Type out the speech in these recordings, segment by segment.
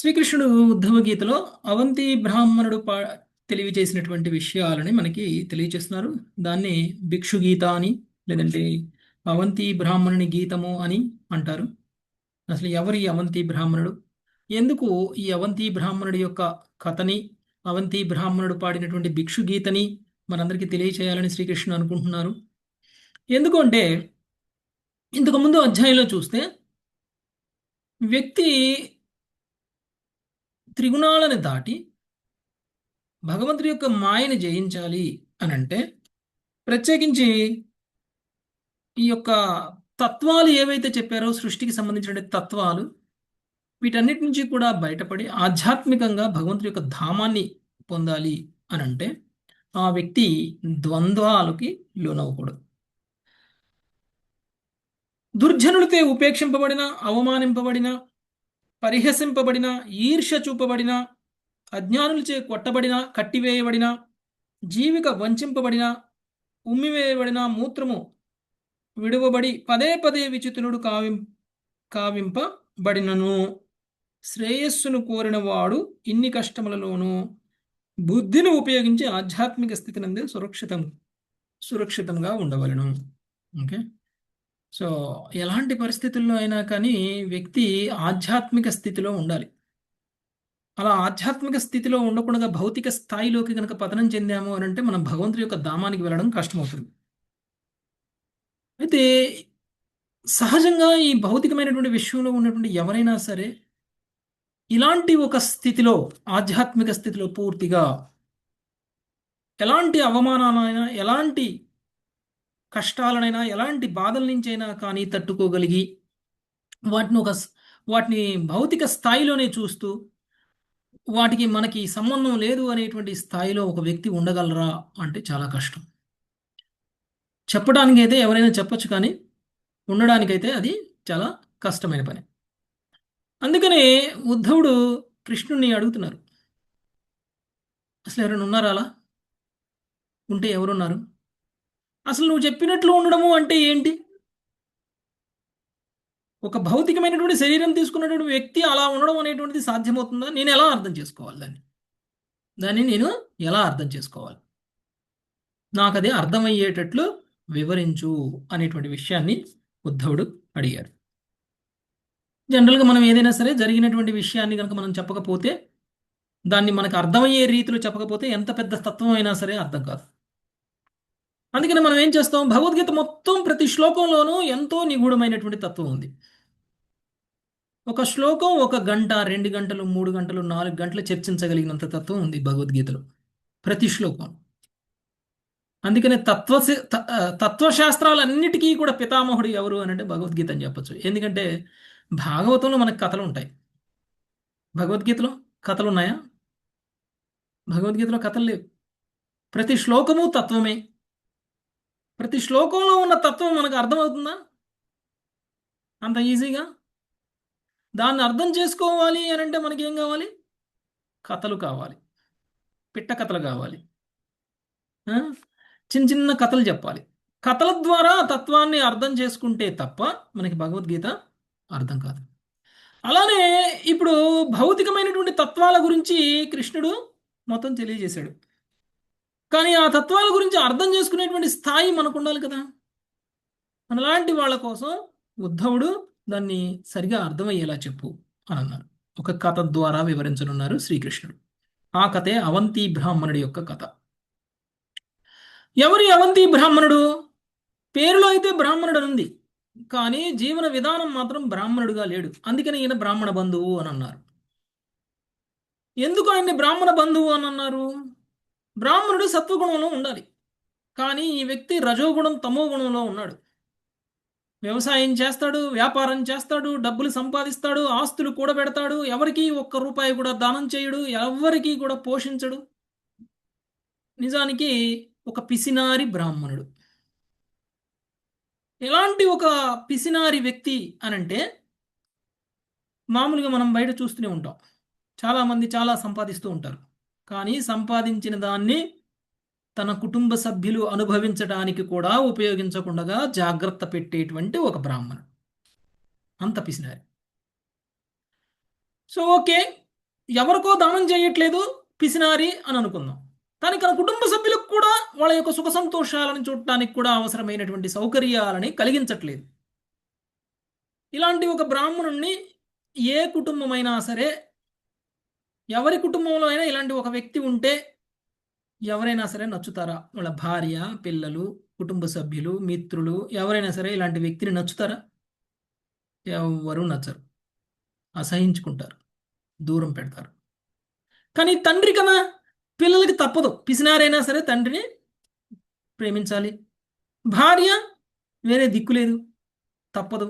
శ్రీకృష్ణుడు ఉద్ధవ గీతలో అవంతి బ్రాహ్మణుడు తెలియజేసినటువంటి విషయాలని మనకి తెలియజేస్తున్నారు. దాన్ని భిక్షు గీత అని, లేదంటే అవంతి బ్రాహ్మణుని గీతము అని అంటారు. అసలు ఎవరి అవంతి బ్రాహ్మణుడు, ఎందుకు ఈ అవంతి బ్రాహ్మణుడి యొక్క కథని, అవంతి బ్రాహ్మణుడు పాడినటువంటి భిక్షు గీతని మనందరికీ తెలియచేయాలని శ్రీకృష్ణుడు అనుకుంటున్నారు. ఎందుకు అంటే, ఇంతకు ముందు అధ్యాయంలో చూస్తే వ్యక్తి త్రిగుణాలను దాటి భగవంతుడి యొక్క మాయని జయించాలి అని అంటే, ప్రత్యేకించి ఈ యొక్క తత్వాలు ఏవైతే చెప్పారో, సృష్టికి సంబంధించిన తత్వాలు, వీటన్నిటి నుంచి కూడా బయటపడి ఆధ్యాత్మికంగా భగవంతుడి యొక్క ధామాన్ని పొందాలి అని అంటే, ఆ వ్యక్తి ద్వంద్వాలకి లోనవ్వకూడదు. దుర్జనులతో ఉపేక్షింపబడిన, అవమానింపబడిన, పరిహసింపబడిన, ఈర్ష్య చూపబడిన, అజ్ఞానులచే కొట్టబడిన, కట్టివేయబడిన, జీవిక వంచింపబడిన, ఉమ్మివేయబడిన, మూత్రము విడువబడి పదే పదే విచిత్రుడు కావింపబడినను, శ్రేయస్సును కోరిన వాడు ఇన్ని కష్టములలోనూ బుద్ధిని ఉపయోగించి ఆధ్యాత్మిక స్థితి నందే సురక్షితంగా ఉండవలను. ఓకే. సో ఎలాంటి పరిస్థితుల్లో అయినా కానీ వ్యక్తి ఆధ్యాత్మిక స్థితిలో ఉండాలి. అలా ఆధ్యాత్మిక స్థితిలో ఉండకుండా భౌతిక స్థాయిలోకి కనుక పతనం చెందాము అని అంటే మనం భగవంతుడి యొక్క ధామానికి వెళ్ళడం కష్టమవుతుంది. అయితే సహజంగా ఈ భౌతికమైనటువంటి విశ్వంలో ఉన్నటువంటి ఎవరైనా సరే ఇలాంటి ఒక స్థితిలో, ఆధ్యాత్మిక స్థితిలో పూర్తిగా ఎలాంటి అవమానాలైనా, ఎలాంటి కష్టాలనైనా, ఎలాంటి బాధల నుంచైనా కానీ తట్టుకోగలిగి వాటిని వాటిని భౌతిక స్థాయిలోనే చూస్తూ వాటికి మనకి సంబంధం లేదు అనేటువంటి స్థాయిలో ఒక వ్యక్తి ఉండగలరా అంటే చాలా కష్టం. చెప్పడానికైతే ఎవరైనా చెప్పొచ్చు, కానీ ఉండడానికైతే అది చాలా కష్టమైన పని. అందుకనే ఉద్ధవుడు కృష్ణుణ్ణి అడుగుతున్నారు, అసలు ఎవరైనా ఉన్నారా అలా? ఉంటే ఎవరున్నారు? అసలు నువ్వు చెప్పినట్లు ఉండడము అంటే ఏంటి? ఒక భౌతికమైనటువంటి శరీరం తీసుకున్నటువంటి వ్యక్తి అలా ఉండడం అనేటువంటిది సాధ్యమవుతుందా? నేను ఎలా అర్థం చేసుకోవాలి దాన్ని నేను ఎలా అర్థం చేసుకోవాలి? నాకు అది అర్థమయ్యేటట్లు వివరించు అనేటువంటి విషయాన్ని ఉద్ధవుడు అడిగారు. జనరల్గా మనం ఏదైనా సరే జరిగినటువంటి విషయాన్ని కనుక మనం చెప్పకపోతే, దాన్ని మనకు అర్థమయ్యే రీతిలో చెప్పకపోతే ఎంత పెద్ద తత్వం అయినా సరే అర్థం కాదు. అందుకని మనం ఏం చేస్తాం, భగవద్గీత మొత్తం ప్రతి శ్లోకంలోనూ ఎంతో నిగూఢమైనటువంటి తత్వం ఉంది. ఒక శ్లోకం 1 గంట, 2 గంటలు, 3 గంటలు, 4 గంటలు చర్చించగలిగినంత తత్వం ఉంది భగవద్గీతలో, ప్రతి శ్లోకం. అందుకనే తత్వశాస్త్రాలన్నిటికీ కూడా పితామహుడు ఎవరు అని అంటే భగవద్గీత అని చెప్పచ్చు. ఎందుకంటే భాగవతంలో మనకు కథలు ఉంటాయి, భగవద్గీతలో కథలు ఉన్నాయా? భగవద్గీతలో కథలు లేవు. ప్రతి శ్లోకము తత్వమే. ప్రతి శ్లోకంలో ఉన్న తత్వం మనకు అర్థమవుతుందా అంత ఈజీగా? దాన్ని అర్థం చేసుకోవాలి అని అంటే మనకి ఏం కావాలి? కథలు కావాలి, పిట్ట కథలు కావాలి, చిన్న చిన్న కథలు చెప్పాలి. కథల ద్వారా తత్వాన్ని అర్థం చేసుకుంటే తప్ప మనకి భగవద్గీత అర్థం కాదు. అలానే ఇప్పుడు భౌతికమైనటువంటి తత్వాల గురించి కృష్ణుడు మొత్తం తెలియజేశాడు, కానీ ఆ తత్వాల గురించి అర్థం చేసుకునేటువంటి స్థాయి మనకు ఉండాలి కదా. మనలాంటి వాళ్ళ కోసం ఉద్ధవుడు దాన్ని సరిగా అర్థమయ్యేలా చెప్పు అని అన్నారు. ఒక కథ ద్వారా వివరించనున్నారు శ్రీకృష్ణుడు. ఆ కథే అవంతి బ్రాహ్మణుడి యొక్క కథ. ఎవరి అవంతి బ్రాహ్మణుడు? పేరులో అయితే బ్రాహ్మణుడు ఉంది, కానీ జీవన విధానం మాత్రం బ్రాహ్మణుడుగా లేడు. అందుకని ఈయన బ్రాహ్మణ బంధువు అని అన్నారు. ఎందుకు ఆయన్ని బ్రాహ్మణ బంధువు అని అన్నారు? బ్రాహ్మణుడు సత్వగుణంలో ఉండాలి, కానీ ఈ వ్యక్తి రజోగుణం, తమో గుణంలో ఉన్నాడు. వ్యవసాయం చేస్తాడు, వ్యాపారం చేస్తాడు, డబ్బులు సంపాదిస్తాడు, ఆస్తులు కూడబెడతాడు, ఎవరికి ₹1 కూడా దానం చేయడు, ఎవరికి కూడా పోషించడు. నిజానికి ఒక పిసినారి బ్రాహ్మణుడు. ఎలాంటి ఒక పిసినారి వ్యక్తి అనంటే, మామూలుగా మనం బయట చూస్తూనే ఉంటాం, చాలామంది చాలా సంపాదిస్తూ ఉంటారు, కానీ సంపాదించిన దాన్ని తన కుటుంబ సభ్యులు అనుభవించడానికి కూడా ఉపయోగించకుండా జాగ్రత్త పెట్టేటువంటి ఒక బ్రాహ్మణుడు, అంత పిసినారి. సో ఓకే, ఎవరికో దానం చేయట్లేదు పిసినారి అని అనుకుందాం. కానీ తన కుటుంబ సభ్యులకు కూడా వాళ్ళ యొక్క సుఖ సంతోషాలను చూడటానికి కూడా అవసరమైనటువంటి సౌకర్యాలని కలిగించట్లేదు. ఇలాంటి ఒక బ్రాహ్మణుణ్ణి ఏ కుటుంబమైనా సరే, ఎవరి కుటుంబంలో అయినా ఇలాంటి ఒక వ్యక్తి ఉంటే ఎవరైనా సరే నచ్చుతారా? వాళ్ళ భార్య, పిల్లలు, కుటుంబ సభ్యులు, మిత్రులు ఎవరైనా సరే ఇలాంటి వ్యక్తిని నచ్చుతారా? ఎవరు నచ్చరు, అసహించుకుంటారు, దూరం పెడతారు. కానీ తండ్రి కదా, పిల్లలకి తప్పదు, పిసినారైనా సరే తండ్రిని ప్రేమించాలి. భార్య వేరే దిక్కులేదు, తప్పదు.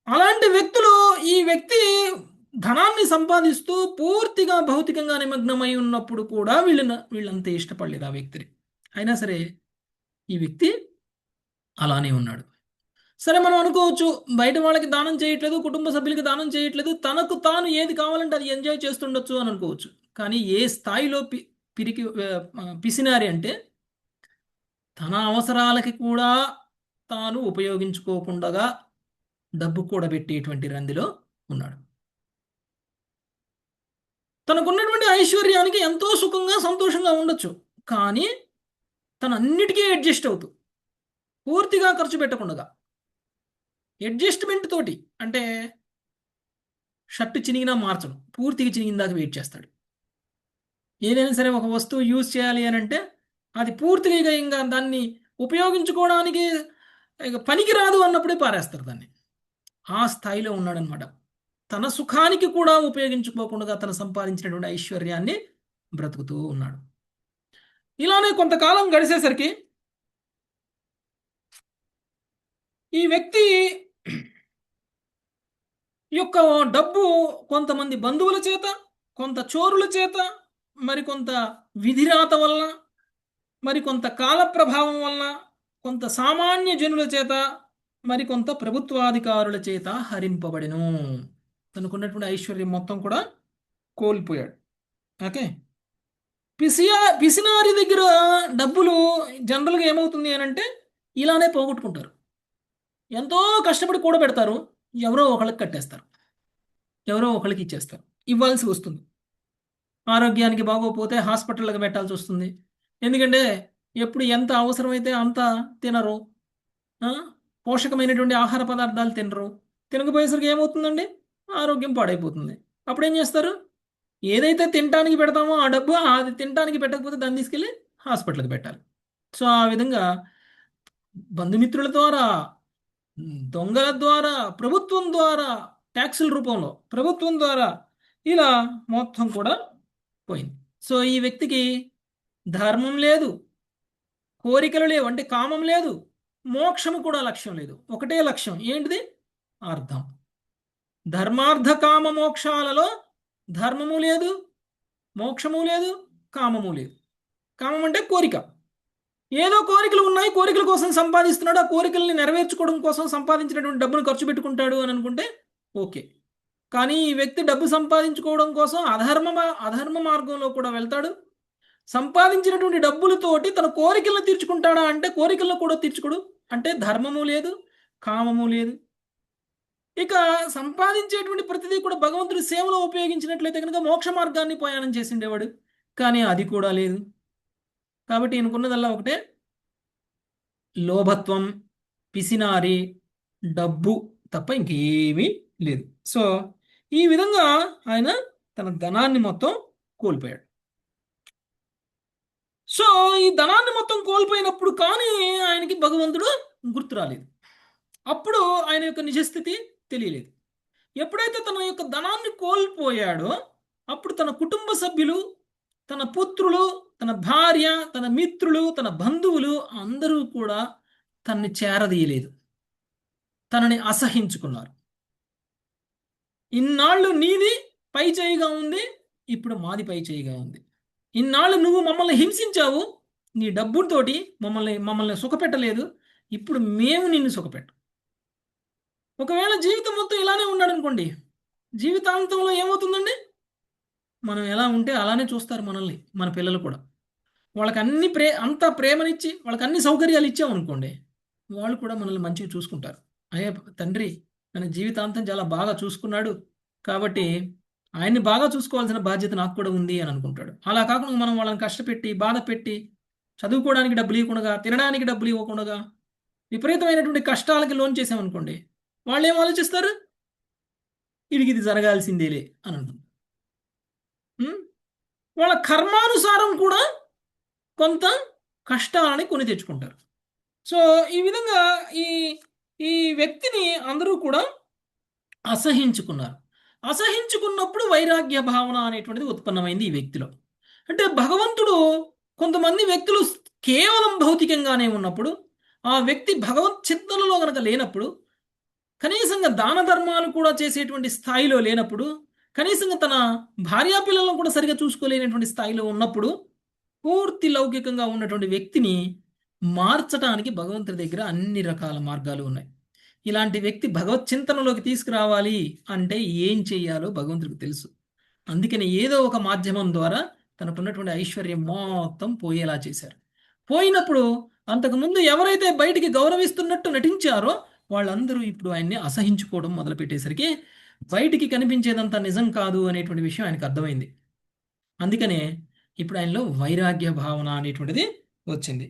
అలాంటి వ్యక్తులు, ఈ వ్యక్తి ధనాన్ని సంపాదిస్తూ పూర్తిగా భౌతికంగా నిమగ్నమై ఉన్నప్పుడు కూడా వీళ్ళంతా ఇష్టపడలేదు ఆ వ్యక్తిని. అయినా సరే ఈ వ్యక్తి అలానే ఉన్నాడు. సరే, మనం అనుకోవచ్చు బయట వాళ్ళకి దానం చేయట్లేదు, కుటుంబ సభ్యులకి దానం చేయట్లేదు, తనకు తాను ఏది కావాలంటే అది ఎంజాయ్ చేస్తుండొచ్చు అని అనుకోవచ్చు. కానీ ఏ స్థాయిలో పిసినారి అంటే తన అవసరాలకి కూడా తాను ఉపయోగించుకోకుండా డబ్బు కూడబెట్టేటువంటి రందిలో ఉన్నాడు. తనకున్నటువంటి ఐశ్వర్యానికి ఎంతో సుఖంగా సంతోషంగా ఉండొచ్చు, కానీ తన అన్నిటికీ అడ్జస్ట్ అవుతూ పూర్తిగా ఖర్చు పెట్టకుండా అడ్జస్ట్మెంట్ తోటి, అంటే షర్టు చినిగినా మార్చడం, పూర్తిగా చినిగిందాక వెయిట్ చేస్తాడు. ఏదైనా సరే ఒక వస్తువు యూజ్ చేయాలి అని అంటే అది పూర్తిగా ఇంకా దాన్ని ఉపయోగించుకోవడానికి ఇక పనికి రాదు అన్నప్పుడే పారేస్తారు దాన్ని. ఆ స్థాయిలో ఉన్నాడనమాట. తన సుఖానికి కూడా ఉపయోగించుకోకుండా తను సంపాదించినటువంటి ఐశ్వర్యాన్ని బ్రతుకుతూ ఉన్నాడు. ఇలానే కొంతకాలం గడిచేసరికి ఈ వ్యక్తి యొక్క డబ్బు కొంతమంది బంధువుల చేత, కొంత చోరుల చేత, మరికొంత విధిరాత వలన, మరికొంత కాల ప్రభావం వలన, కొంత సామాన్య జనుల చేత, మరికొంత ప్రభుత్వాధికారుల చేత హరింపబడెను. తనకున్నటువంటి ఐశ్వర్యం మొత్తం కూడా కోల్పోయాడు. ఓకే. పిసినారి దగ్గర డబ్బులు జనరల్గా ఏమవుతుంది అని అంటే ఇలానే పోగొట్టుకుంటారు. ఎంతో కష్టపడి కూడబెడతారు, ఎవరో ఒకళ్ళకి కట్టేస్తారు, ఎవరో ఒకళ్ళకి ఇచ్చేస్తారు, ఇవ్వాల్సి వస్తుంది. ఆరోగ్యానికి బాగోపోతే హాస్పిటల్కి పెట్టాల్సి వస్తుంది. ఎందుకంటే ఎప్పుడు ఎంత అవసరమైతే అంత తినరు, పోషకమైనటువంటి ఆహార పదార్థాలు తినరు. తినకపోయేసరికి ఏమవుతుందండి? ఆరోగ్యం పాడైపోతుంది. అప్పుడు ఏం చేస్తారు? ఏదైతే తినడానికి పెడతామో ఆ డబ్బు అది తినడానికి పెట్టకపోతే దాన్ని తీసుకెళ్ళి హాస్పిటల్కి పెట్టాలి. సో ఆ విధంగా బంధుమిత్రుల ద్వారా, దొంగల ద్వారా, ప్రభుత్వం ద్వారా, ట్యాక్సుల రూపంలో ప్రభుత్వం ద్వారా ఇలా మొత్తం కూడా పోయింది. సో ఈ వ్యక్తికి ధర్మం లేదు, కోరికలు లేవు, అంటే కామం లేదు, మోక్షము కూడా లక్ష్యం లేదు. ఒకటే లక్ష్యం, ఏంటిది? అర్థం. ధర్మార్థ కామ మోక్షాలలో ధర్మము లేదు, మోక్షము లేదు, కామము లేదు. కామం అంటే కోరిక. ఏదో కోరికలు ఉన్నాయి, కోరికల కోసం సంపాదిస్తున్నాడు, ఆ కోరికల్ని నెరవేర్చుకోవడం కోసం సంపాదించినటువంటి డబ్బును ఖర్చు పెట్టుకుంటాడు అని అనుకుంటే ఓకే. కానీ ఈ వ్యక్తి డబ్బు సంపాదించుకోవడం కోసం అధర్మ మార్గంలో కూడా వెళ్తాడు. సంపాదించినటువంటి డబ్బులతోటి తన కోరికలను తీర్చుకుంటాడా అంటే కోరికలను కూడా తీర్చుకోడు. అంటే ధర్మము లేదు, కామము లేదు. ఇక సంపాదించేటువంటి ప్రతిదీ కూడా భగవంతుడి సేవలో ఉపయోగించినట్లయితే కనుక మోక్ష మార్గాన్ని ప్రయాణం చేసిండేవాడు. కానీ అది కూడా లేదు. కాబట్టి ఈయనకున్నదల్లా ఒకటే లోభత్వం, పిసినారి, డబ్బు తప్ప ఇంకేమీ లేదు. సో ఈ విధంగా ఆయన తన ధనాన్ని మొత్తం కోల్పోయాడు. సో ఈ ధనాన్ని మొత్తం కోల్పోయినప్పుడు కానీ ఆయనకి భగవంతుడు గుర్తు రాలేదు. అప్పుడు ఆయన యొక్క నిజస్థితి తెలియలేదు. ఎప్పుడైతే తన యొక్క ధనాన్ని కోల్పోయాడో అప్పుడు తన కుటుంబ సభ్యులు, తన పుత్రులు, తన భార్య, తన మిత్రులు, తన బంధువులు అందరూ కూడా తనని చేరదీయలేదు, తనని అసహించుకున్నారు. ఇన్నాళ్ళు నీది పై చేయిగా ఉంది, ఇప్పుడు మాది పై చేయిగా ఉంది. ఇన్నాళ్ళు నువ్వు మమ్మల్ని హింసించావు, నీ డబ్బుతోటి మమ్మల్ని సుఖపెట్టలేదు, ఇప్పుడు మేము నిన్ను సుఖపెట్టు. ఒకవేళ జీవితం మొత్తం ఇలానే ఉన్నాడు అనుకోండి, జీవితాంతంలో ఏమవుతుందండి? మనం ఎలా ఉంటే అలానే చూస్తారు మనల్ని, మన పిల్లలు కూడా. వాళ్ళకి అన్ని అంత ప్రేమనిచ్చి వాళ్ళకి అన్ని సౌకర్యాలు ఇచ్చామనుకోండి, వాళ్ళు కూడా మనల్ని మంచిగా చూసుకుంటారు. అయ్యే తండ్రి మన జీవితాంతం చాలా బాగా చూసుకున్నాడు కాబట్టి ఆయన్ని బాగా చూసుకోవాల్సిన బాధ్యత నాకు కూడా ఉంది అని అనుకుంటాడు. అలా కాకుండా మనం వాళ్ళని కష్టపెట్టి బాధ పెట్టి చదువుకోవడానికి డబ్బులు ఇవ్వకుండా, తినడానికి డబ్బులు ఇవ్వకుండా విపరీతమైనటువంటి కష్టాలకి లోన్ చేసామనుకోండి, వాళ్ళు ఏం ఆలోచిస్తారు? వీడికి ఇది జరగాల్సిందేలే అని అంటుంది. వాళ్ళ కర్మానుసారం కూడా కొంత కష్టాలని కొని తెచ్చుకుంటారు. సో ఈ విధంగా ఈ ఈ వ్యక్తిని అందరూ కూడా అసహించుకున్నారు. అసహించుకున్నప్పుడు వైరాగ్య భావన అనేటువంటిది ఉత్పన్నమైంది ఈ వ్యక్తిలో. అంటే భగవంతుడు కొంతమంది వ్యక్తులు కేవలం భౌతికంగానే ఉన్నప్పుడు, ఆ వ్యక్తి భగవత్ చింతనలో గనక లేనప్పుడు, కనీసంగా దాన ధర్మాలు కూడా చేసేటువంటి స్థాయిలో లేనప్పుడు, కనీసంగా తన భార్యాపిల్లలను కూడా సరిగా చూసుకోలేనటువంటి స్థాయిలో ఉన్నప్పుడు, పూర్తి లౌకికంగా ఉన్నటువంటి వ్యక్తిని మార్చడానికి భగవంతుడి దగ్గర అన్ని రకాల మార్గాలు ఉన్నాయి. ఇలాంటి వ్యక్తి భగవత్ చింతనలోకి తీసుకురావాలి అంటే ఏం చెయ్యాలో భగవంతుడికి తెలుసు. అందుకని ఏదో ఒక మాధ్యమం ద్వారా తనకున్నటువంటి ఐశ్వర్యం మొత్తం పోయేలా చేశారు. పోయినప్పుడు అంతకుముందు ఎవరైతే బయటికి గౌరవిస్తున్నట్టు నటించారో వాళ్ళందరూ ఇప్పుడు ఆయన్ని అసహించుకోవడం మొదలుపెట్టేసరికి బయటికి కనిపించేదంతా నిజం కాదు అనేటువంటి విషయం ఆయనకు అర్థమైంది. అందుకనే ఇప్పుడు ఆయనలో వైరాగ్య భావన అనేటువంటిది వచ్చింది.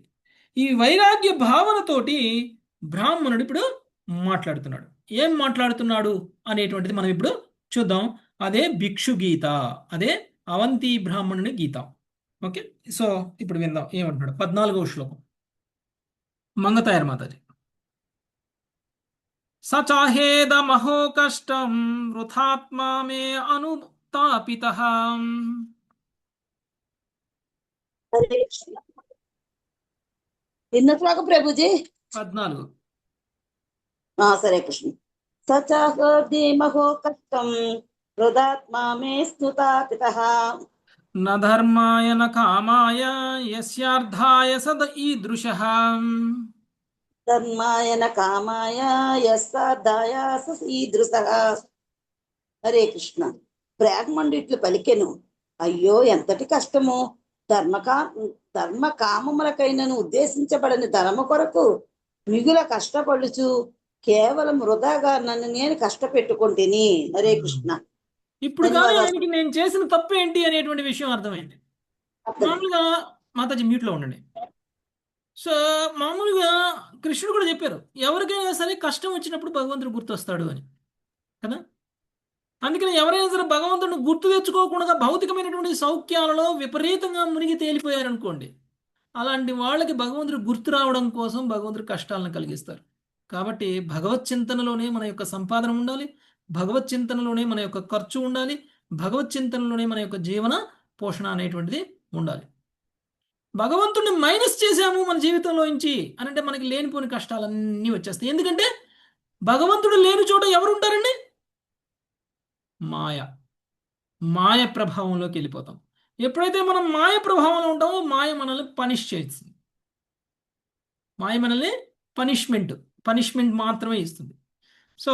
ఈ వైరాగ్య భావనతోటి బ్రాహ్మణుడు ఇప్పుడు మాట్లాడుతున్నాడు. ఏం మాట్లాడుతున్నాడు అనేటువంటిది మనం ఇప్పుడు చూద్దాం. అదే భిక్షు గీత, అదే అవంతి బ్రాహ్మణుని గీత. ఓకే, సో ఇప్పుడు విందాం ఏమంటున్నాడు. 14వ శ్లోకం. మంగతాయర్ మాతాజీ. సచాహేదమహో కష్టం వృథాత్మా మే అనుతాపితః. హరే కృష్ణ. ఎన్న శ్లోకం ప్రభుజీ? 14. సరే కృష్ణ. సచాహేదమహో కష్టం వృథాత్మా మే స్నుతాపితః. న ధర్మాయ న కామాయ యస్యార్థాయ సద ఈదృశః. ధర్మాయ న కామాయ యస్సార్థాయ ఈదృశః. హరే కృష్ణ. బ్రాహ్మణుడిట్లు పలికెను, అయ్యో ఎంతటి కష్టము! ధర్మ కామములకైనను ఉద్దేశించబడని ధర్మ కొరకు మిగుల కష్టపడుచు కేవలం వృధాగా నన్ను నేను కష్టపెట్టుకుంటేని. హరే కృష్ణ. ఇప్పుడు కానీ ఆయనకి నేను చేసిన తప్పు ఏంటి అనేటువంటి విషయం అర్థమైంది. మామూలుగా మాతాజీ మ్యూట్లో ఉండండి. సో మామూలుగా కృష్ణుడు కూడా చెప్పారు, ఎవరికైనా సరే కష్టం వచ్చినప్పుడు భగవంతుడు గుర్తొస్తాడు అని కదా. అందుకని ఎవరైనా సరే భగవంతుడిని గుర్తు తెచ్చుకోకుండా భౌతికమైనటువంటి సౌఖ్యాలలో విపరీతంగా మునిగి తేలిపోయారనుకోండి, అలాంటి వాళ్ళకి భగవంతుడు గుర్తు రావడం కోసం భగవంతుడు కష్టాలను కలిగిస్తారు. కాబట్టి భగవత్ చింతనలోనే మన యొక్క సంపాదన ఉండాలి, భగవత్ చింతనలోనే మన యొక్క ఖర్చు ఉండాలి, భగవత్ చింతనలోనే మన యొక్క జీవన పోషణ అనేటువంటిది ఉండాలి. భగవంతుడిని మైనస్ చేసాము మన జీవితంలో నుంచి అని అంటే మనకి లేనిపోని కష్టాలన్నీ వచ్చేస్తాయి. ఎందుకంటే భగవంతుడు లేని చోట ఎవరు ఉంటారండి? మాయ ప్రభావంలోకి వెళ్ళిపోతాం. ఎప్పుడైతే మనం మాయ ప్రభావంలో ఉంటామో మాయ మనల్ని పనిష్ చేస్తుంది. మాయ మనల్ని పనిష్మెంట్ మాత్రమే ఇస్తుంది. సో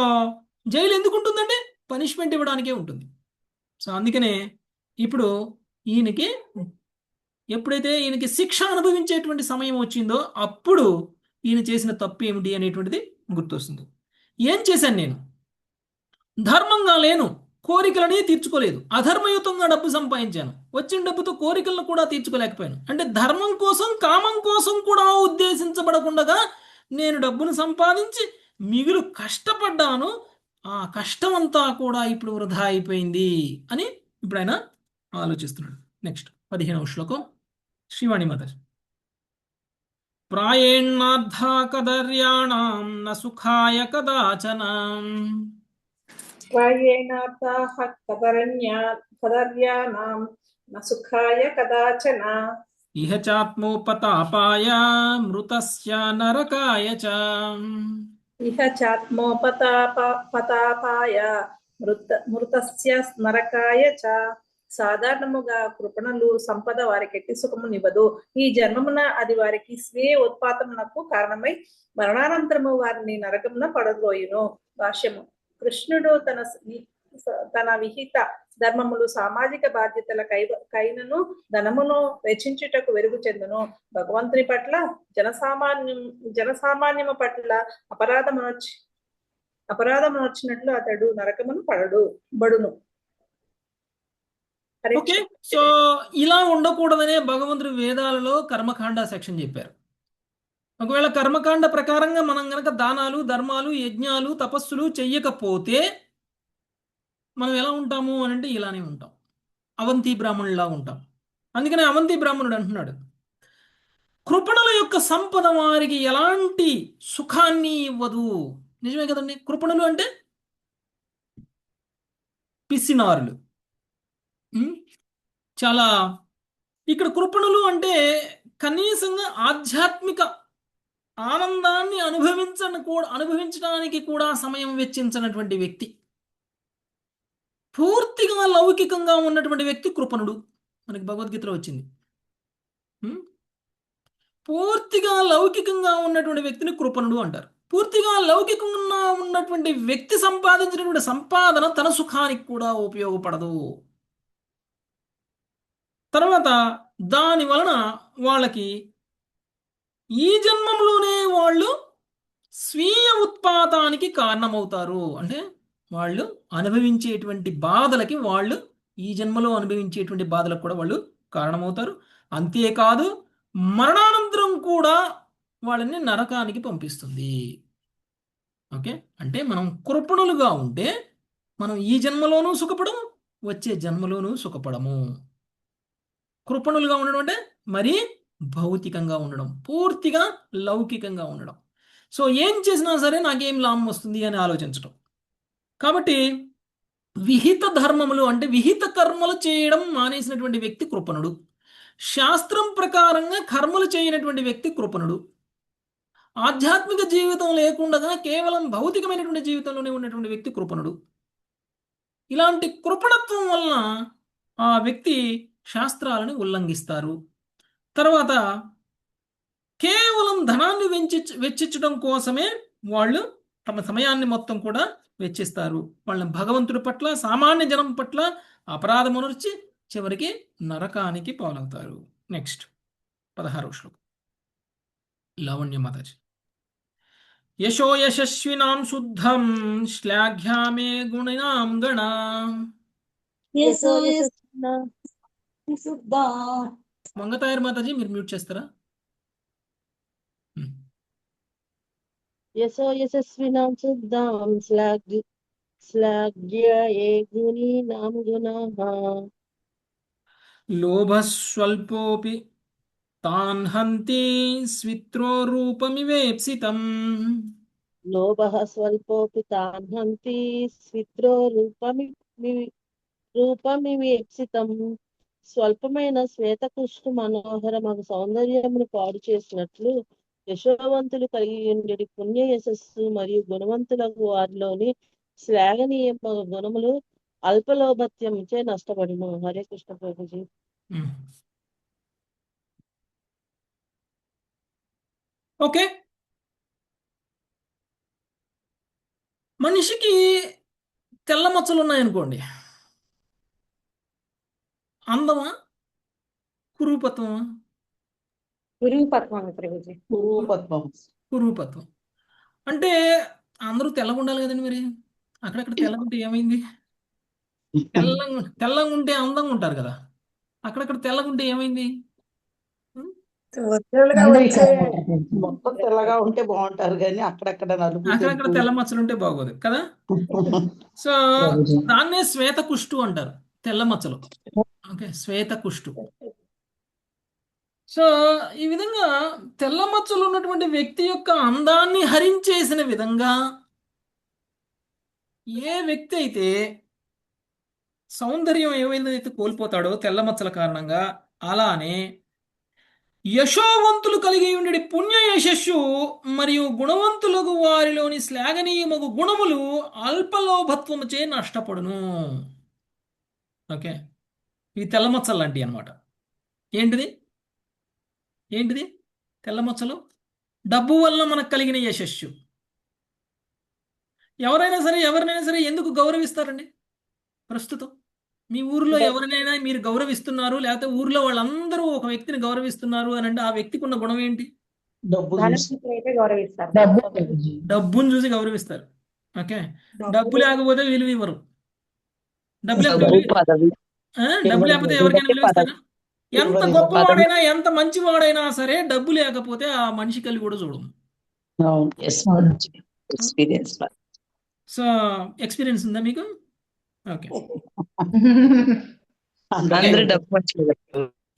జైలు ఎందుకు ఉంటుందంటే పనిష్మెంట్ ఇవ్వడానికే ఉంటుంది. సో అందుకనే ఇప్పుడు ఈయనకి ఎప్పుడైతే ఈయనకి శిక్ష అనుభవించేటువంటి సమయం వచ్చిందో అప్పుడు ఈయన చేసిన తప్పు ఏమిటి అనేటువంటిది గుర్తొస్తుంది. ఏం చేశాను నేను? ధర్మంగా లేను, కోరికలని తీర్చుకోలేదు, అధర్మయుతంగా డబ్బు సంపాదించాను, వచ్చిన డబ్బుతో కోరికలను కూడా తీర్చుకోలేకపోయాను. అంటే ధర్మం కోసం కామం కోసం కూడా ఉద్దేశించబడకుండా నేను డబ్బును సంపాదించి మిగులు కష్టపడ్డాను, ఆ కష్టమంతా కూడా ఇప్పుడు వృధా అయిపోయింది అని ఇప్పుడు ఆయన ఆలోచిస్తున్నాడు. నెక్స్ట్ 15వ శ్లోకం. శ్రీవాణి మాతాజీ. ప్రాయేణార్థా కదర్యాణం న సుఖాయ కదాచన. ప్రాయేణార్థాః కదర్యాణాం న సుఖాయ కదాచన. ఇహ చాత్మోపతాపాయ మృతస్య నరకాయ చ. ఇహ చాత్మోపతాపాయ మృతస్య నరకాయ చ. సాధారణముగా కృపణలు సంపద వారికి ఎట్టి సుఖమునివ్వదు. ఈ జన్మమున అది వారికి స్వీయ ఉత్పాతమునకు కారణమై మరణానంతరము వారిని నరకమున పడద్రోయును. భాష్యము. కృష్ణుడు తన విహిత ధర్మములు సామాజిక బాధ్యతల కైనను ధనమును వెచ్చించుటకు వెరుగు చెందును. భగవంతుని పట్ల జనసామాన్యము పట్ల అపరాధమునొచ్చినట్లు అతడు నరకమును బడును. హరే ఓకే. కృష్ణ. సో ఇలా ఉండకూడదనే భగవంతుడు వేదాలలో కర్మకాండ సెక్షన్ చెప్పారు. ఒకవేళ కర్మకాండ ప్రకారంగా మనం గనక దానాలు, ధర్మాలు, యజ్ఞాలు, తపస్సులు చెయ్యకపోతే మనం ఎలా ఉంటాము అని అంటే ఇలానే ఉంటాం. అవంతి బ్రాహ్మణులా ఉంటాం. అందుకనే అవంతి బ్రాహ్మణుడు అంటున్నాడు, కృపణుల యొక్క సంపద వారికి ఎలాంటి సుఖాన్ని ఇవ్వదు. నిజమే కదండి. కృపణులు అంటే పిసినారులు. ఉం? చాలా ఇక్కడ కృపణులు అంటే కనీసంగా ఆధ్యాత్మిక ఆనందాన్ని అనుభవించడానికి కూడా సమయం వెచ్చించినటువంటి వ్యక్తి. పూర్తిగా లౌకికంగా ఉన్నటువంటి వ్యక్తి కృపణుడు. మనకి భగవద్గీతలో వచ్చింది. ఉం? పూర్తిగా లౌకికంగా ఉన్నటువంటి వ్యక్తిని కృపణుడు అంటారు. పూర్తిగా లౌకికంగా ఉన్నటువంటి వ్యక్తి సంపాదించినటువంటి సంపాదన తన సుఖానికి కూడా ఉపయోగపడదు. తర్వాత దాని వలన వాళ్ళకి ఈ జన్మంలోనే వాళ్ళు స్వీయ ఉత్పాతానికి కారణమవుతారు. అంటే వాళ్ళు అనుభవించేటువంటి బాధలకి వాళ్ళు ఈ జన్మలో అనుభవించేటువంటి బాధలకు కూడా వాళ్ళు కారణమవుతారు. అంతేకాదు మరణానంతరం కూడా వాళ్ళని నరకానికి పంపిస్తుంది. ఓకే. అంటే మనం కృపణులుగా ఉంటే మనం ఈ జన్మలోనూ సుఖపడము, వచ్చే జన్మలోనూ సుఖపడము. కృపణులుగా ఉండడం అంటే మరీ భౌతికంగా ఉండడం, పూర్తిగా లౌకికంగా ఉండడం. సో ఏం చేసినా సరే నాకేం లాభం వస్తుంది అని ఆలోచించడం. కాబట్టి విహిత ధర్మములు అంటే విహిత కర్మలు చేయడం మానేసినటువంటి వ్యక్తి కృపణుడు. శాస్త్రం ప్రకారంగా కర్మలు చేయనటువంటి వ్యక్తి కృపణుడు. ఆధ్యాత్మిక జీవితం లేకుండా కేవలం భౌతికమైనటువంటి జీవితంలోనే ఉన్నటువంటి వ్యక్తి కృపణుడు. ఇలాంటి కృపణత్వం వలన ఆ వ్యక్తి శాస్త్రాలను ఉల్లంఘిస్తారు. తర్వాత కేవలం ధనాన్ని వెచ్చించడం కోసమే వాళ్ళు తమ సమయాన్ని మొత్తం కూడా వెచ్చిస్తారు. వాళ్ళని భగవంతుడి పట్ల, సామాన్య జనం పట్ల అపరాధమునర్చి చివరికి నరకానికి పాలవుతారు. నెక్స్ట్ 16వ శ్లోకం. లావణ్య మాతాజీ. యశో యశస్వినాం శుద్ధం శ్లాఘ్యామే గుణినాం గణ. యశో శుద్ధ మంగతాయర్ మాతాజీ మీరు మ్యూట్ చేస్తారా? యశో యశస్వినాం శుద్ధాం శ్లాఘ్య ఏ గుణీనాం గుణః. లోభస్వల్పోపి తాన్ హంతి స్విత్రో రూపమివేప్సితం. లోభః స్వల్పోపి తాన్ హంతి స్విత్రో రూపమివేప్సితం. స్వల్పమైన శ్వేతకృష్ణ మనోహరమగు సౌందర్యమును పాడు చేసినట్లు యశోవంతులు కలిగి ఉండేది పుణ్య యశస్సు మరియు గుణవంతులకు వారిలోని శ్లాఘనీయ గుణములు అల్పలోభత్యంచే నష్టపడును. హరే కృష్ణ ప్రభుజీ. ఓకే. మనిషికి తెల్ల మచ్చలు ఉన్నాయనుకోండి, అందమా కురూపత్వమా? గురుపత్వం ప్రభుజీ. కురూపత్వం. అంటే అందరూ తెల్లగా ఉండాలి కదండి. మరి అక్కడక్కడ తెల్లగుంటే ఏమైంది? తెల్లగా ఉంటే అందంగా ఉంటారు కదా. అక్కడక్కడ తెల్లగుంటే ఏమైంది? మొత్తం తెల్లగా ఉంటే బాగుంటారు కానీ అక్కడక్కడ అక్కడక్కడ తెల్ల మచ్చలు ఉంటే బాగోదు కదా. సో దాన్నే శ్వేత కుష్టు అంటారు, తెల్ల మచ్చలు. ఓకే, శ్వేత కుష్టు. సో ఈ విధంగా తెల్ల మచ్చలు ఉన్నటువంటి వ్యక్తి యొక్క అందాన్ని హరించేసిన విధంగా ఏ వ్యక్తి అయితే సౌందర్యం ఏమైందైతే కోల్పోతాడో తెల్ల మచ్చల కారణంగా, అలానే యశోవంతులు కలిగి ఉండే పుణ్య యశస్సు మరియు గుణవంతులకు వారిలోని శ్లాఘనీయమగు గుణములు అల్పలోభత్వముచే నష్టపడును. ఓకే, ఇవి తెల్ల మచ్చలు లాంటివి అనమాట. ఏంటిది తెల్ల మచ్చలు? డబ్బు వల్ల మనకు కలిగిన యశస్సు. ఎవరైనా సరే ఎందుకు గౌరవిస్తారండి? ప్రస్తుతం మీ ఊర్లో ఎవరినైనా మీరు గౌరవిస్తున్నారు, లేకపోతే ఊర్లో వాళ్ళందరూ ఒక వ్యక్తిని గౌరవిస్తున్నారు అని అంటే ఆ వ్యక్తికి ఉన్న గుణం ఏంటి? డబ్బును చూసి గౌరవిస్తారు. ఓకే, డబ్బు లేకపోతే విలువ ఇవ్వరు. డబ్బు లేకపోతే డబ్బు లేకపోతే ఎవరికైనా విలువ ఇస్తారా? ఎంత ఎవరి గొప్పవాడైనా ఎంత మంచివాడైనా సరే డబ్బు లేకపోతే ఆ మనిషి కలిగి కూడా చూడము. ఎక్స్పీరియన్స్ సో ఎక్స్పీరియన్స్ ఉందా మీకు? ఓకే. అందరూ డబ్బు వచ్చేది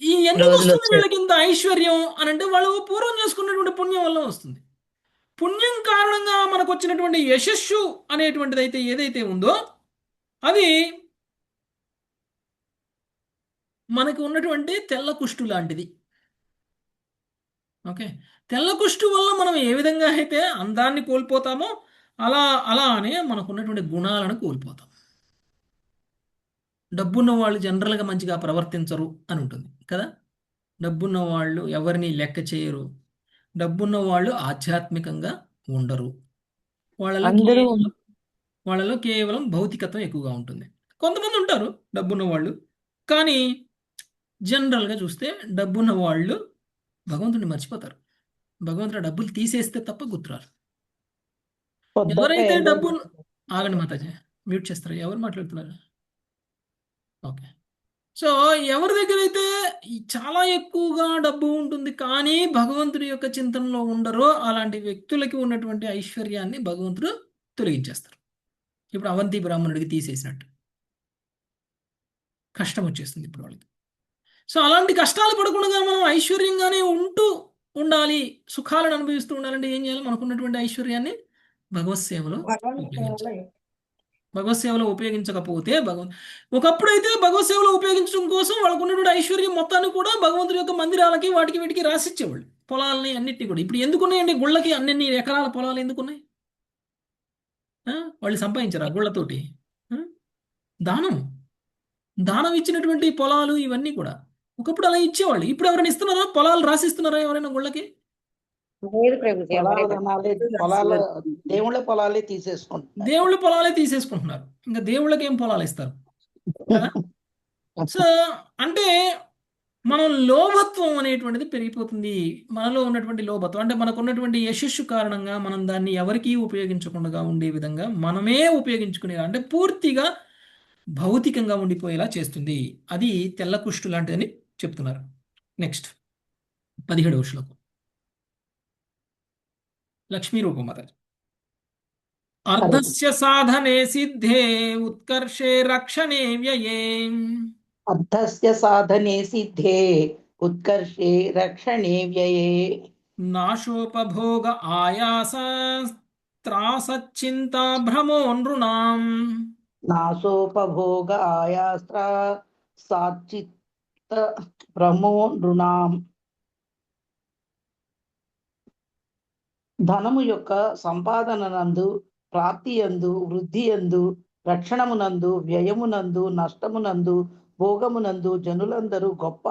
ఈ ఎందుకు రోజులు వస్తుంది వచ్చాయి. వీళ్ళకి ఇంత ఐశ్వర్యం అని అంటే వాళ్ళు పూర్వం చేసుకున్నటువంటి పుణ్యం వల్ల వస్తుంది. పుణ్యం కారణంగా మనకు వచ్చినటువంటి యశస్సు అనేటువంటిది అయితే ఏదైతే ఉందో అది మనకు ఉన్నటువంటి తెల్ల కుష్టు లాంటిది. ఓకే, తెల్ల కుష్టు వల్ల మనం ఏ విధంగా అయితే అందాన్ని కోల్పోతామో అలానే మనకు ఉన్నటువంటి గుణాలను కోల్పోతాం. డబ్బున్న వాళ్ళు జనరల్గా మంచిగా ప్రవర్తించరు అని ఉంటుంది కదా. డబ్బున్న వాళ్ళు ఎవరిని లెక్క చేయరు. డబ్బున్న వాళ్ళు ఆధ్యాత్మికంగా ఉండరు. వాళ్ళలో కేవలం భౌతికత్వం ఎక్కువగా ఉంటుంది. కొంతమంది ఉంటారు డబ్బున్న వాళ్ళు, కానీ జనరల్గా చూస్తే డబ్బున్న వాళ్ళు భగవంతుడిని మర్చిపోతారు. భగవంతుడు డబ్బులు తీసేస్తే తప్ప గుర్తురారు. ఎవరైతే డబ్బు ఆగండి మాతాజీ, మ్యూట్ చేస్తారు. ఎవరు మాట్లాడుతున్నారు? ఓకే. సో ఎవరి దగ్గర అయితే చాలా ఎక్కువగా డబ్బు ఉంటుంది కానీ భగవంతుడి యొక్క చింతనలో ఉండరో అలాంటి వ్యక్తులకి ఉన్నటువంటి ఐశ్వర్యాన్ని భగవంతుడు తొలగించేస్తారు. ఇప్పుడు అవంతి బ్రాహ్మణుడికి తీసేసినట్టు కష్టం వచ్చేస్తుంది ఇప్పుడు వాళ్ళకి. సో అలాంటి కష్టాలు పడకుండా మనం ఐశ్వర్యంగానే ఉండాలి, సుఖాలను అనుభవిస్తూ ఉండాలంటే ఏం చేయాలి? మనకున్నటువంటి ఐశ్వర్యాన్ని భగవత్ సేవలో ఉపయోగించాలి. భగవత్ సేవలో ఉపయోగించకపోతే ఒకప్పుడైతే భగవత్ సేవలో ఉపయోగించడం కోసం వాళ్ళకు ఉన్నటువంటి ఐశ్వర్యం మొత్తాన్ని కూడా భగవంతుడి యొక్క మందిరాలకి వాటికి వీటికి రాసిచ్చేవాళ్ళు, పొలాలని అన్నిటిని కూడా. ఇప్పుడు ఎందుకున్నాయండి గుళ్ళకి అన్ని ఎకరాల పొలాలు ఎందుకున్నాయి? వాళ్ళు సంపాదించారు ఆ గుళ్ళతోటి. దానం ఇచ్చినటువంటి పొలాలు ఇవన్నీ కూడా ఒకప్పుడు అలా ఇచ్చేవాళ్ళు. ఇప్పుడు ఎవరైనా ఇస్తున్నారా? పొలాలు రాసిస్తున్నారా ఎవరైనా గుళ్ళకి? దేవుళ్ళ పొలాలే తీసేసుకుంటున్నారు. దేవుళ్ళ పొలాలే తీసేసుకుంటున్నారు. ఇంకా దేవుళ్ళకి ఏం పొలాలు ఇస్తారు కదా. సో అంటే మనం లోభత్వం అనేటువంటిది పెరిగిపోతుంది. మనలో ఉన్నటువంటి లోభత్వం అంటే మనకు ఉన్నటువంటి యశస్సు కారణంగా మనం దాన్ని ఎవరికీ ఉపయోగించకుండా ఉండే విధంగా మనమే ఉపయోగించుకునే అంటే పూర్తిగా భౌతికంగా ఉండిపోయేలా చేస్తుంది. అది తెల్ల కుష్టు లాంటిదని చెప్తున్నారు. నెక్స్ట్ 17వ శ్లోకం. లక్ష్మీ రూపమాత. అర్ధస్య సాధనే సిద్ధే ఉత్కర్షే రక్షణే వ్యయే. అర్ధస్య సాధనే సిద్ధే ఉత్కర్షే రక్షణే వ్యయే. నాశోపభోగ ఆయాస త్రాసచ్చింతా భ్రమో నృణాం. నాశోపభోగ ఆయాస్త్ర సాచిత్త భ్రమో నృణాం. ధనము యొక్క సంపాదననందు, ప్రాప్తియందు, వృద్ధియందు, రక్షణమునందు, వ్యయమునందు, నష్టమునందు, భోగమునందు జనులందరూ గొప్ప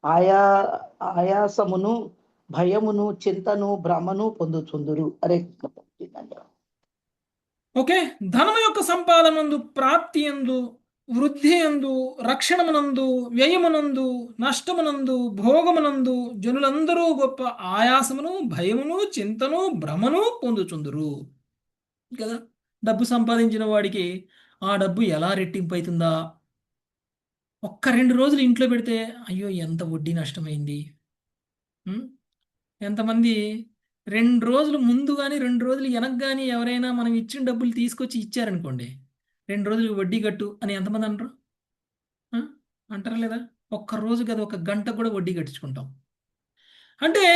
ఆయాసమును, భయమును, చింతను, భ్రమను పొందుచుందురు. అరే ఓకే, ధనము యొక్క సంపాదనందు, ప్రాప్తి యందు, వృద్ధి యందు, రక్షణమునందు, వ్యయమునందు, నష్టమునందు, భోగమునందు జనులందరూ గొప్ప ఆయాసమును, భయమును, చింతను, భ్రమను పొందుచుందురు కదా. డబ్బు సంపాదించిన వాడికి ఆ డబ్బు ఎలా రెట్టింపు అవుతుందా? ఒక్క 2 రోజులు ఇంట్లో పెడితే అయ్యో ఎంత వడ్డీ నష్టమైంది. ఎంతమంది 2 రోజులు ముందు కానీ 2 రోజులు వెనక కానీ ఎవరైనా మనం ఇచ్చిన డబ్బులు తీసుకొచ్చి ఇచ్చారనుకోండి, 2 రోజులు వడ్డీ కట్టు అని ఎంతమంది అంటారు? అంటారా లేదా? ఒక్క రోజు కదా, ఒక గంట కూడా వడ్డీ కట్టించుకుంటాం. అంటే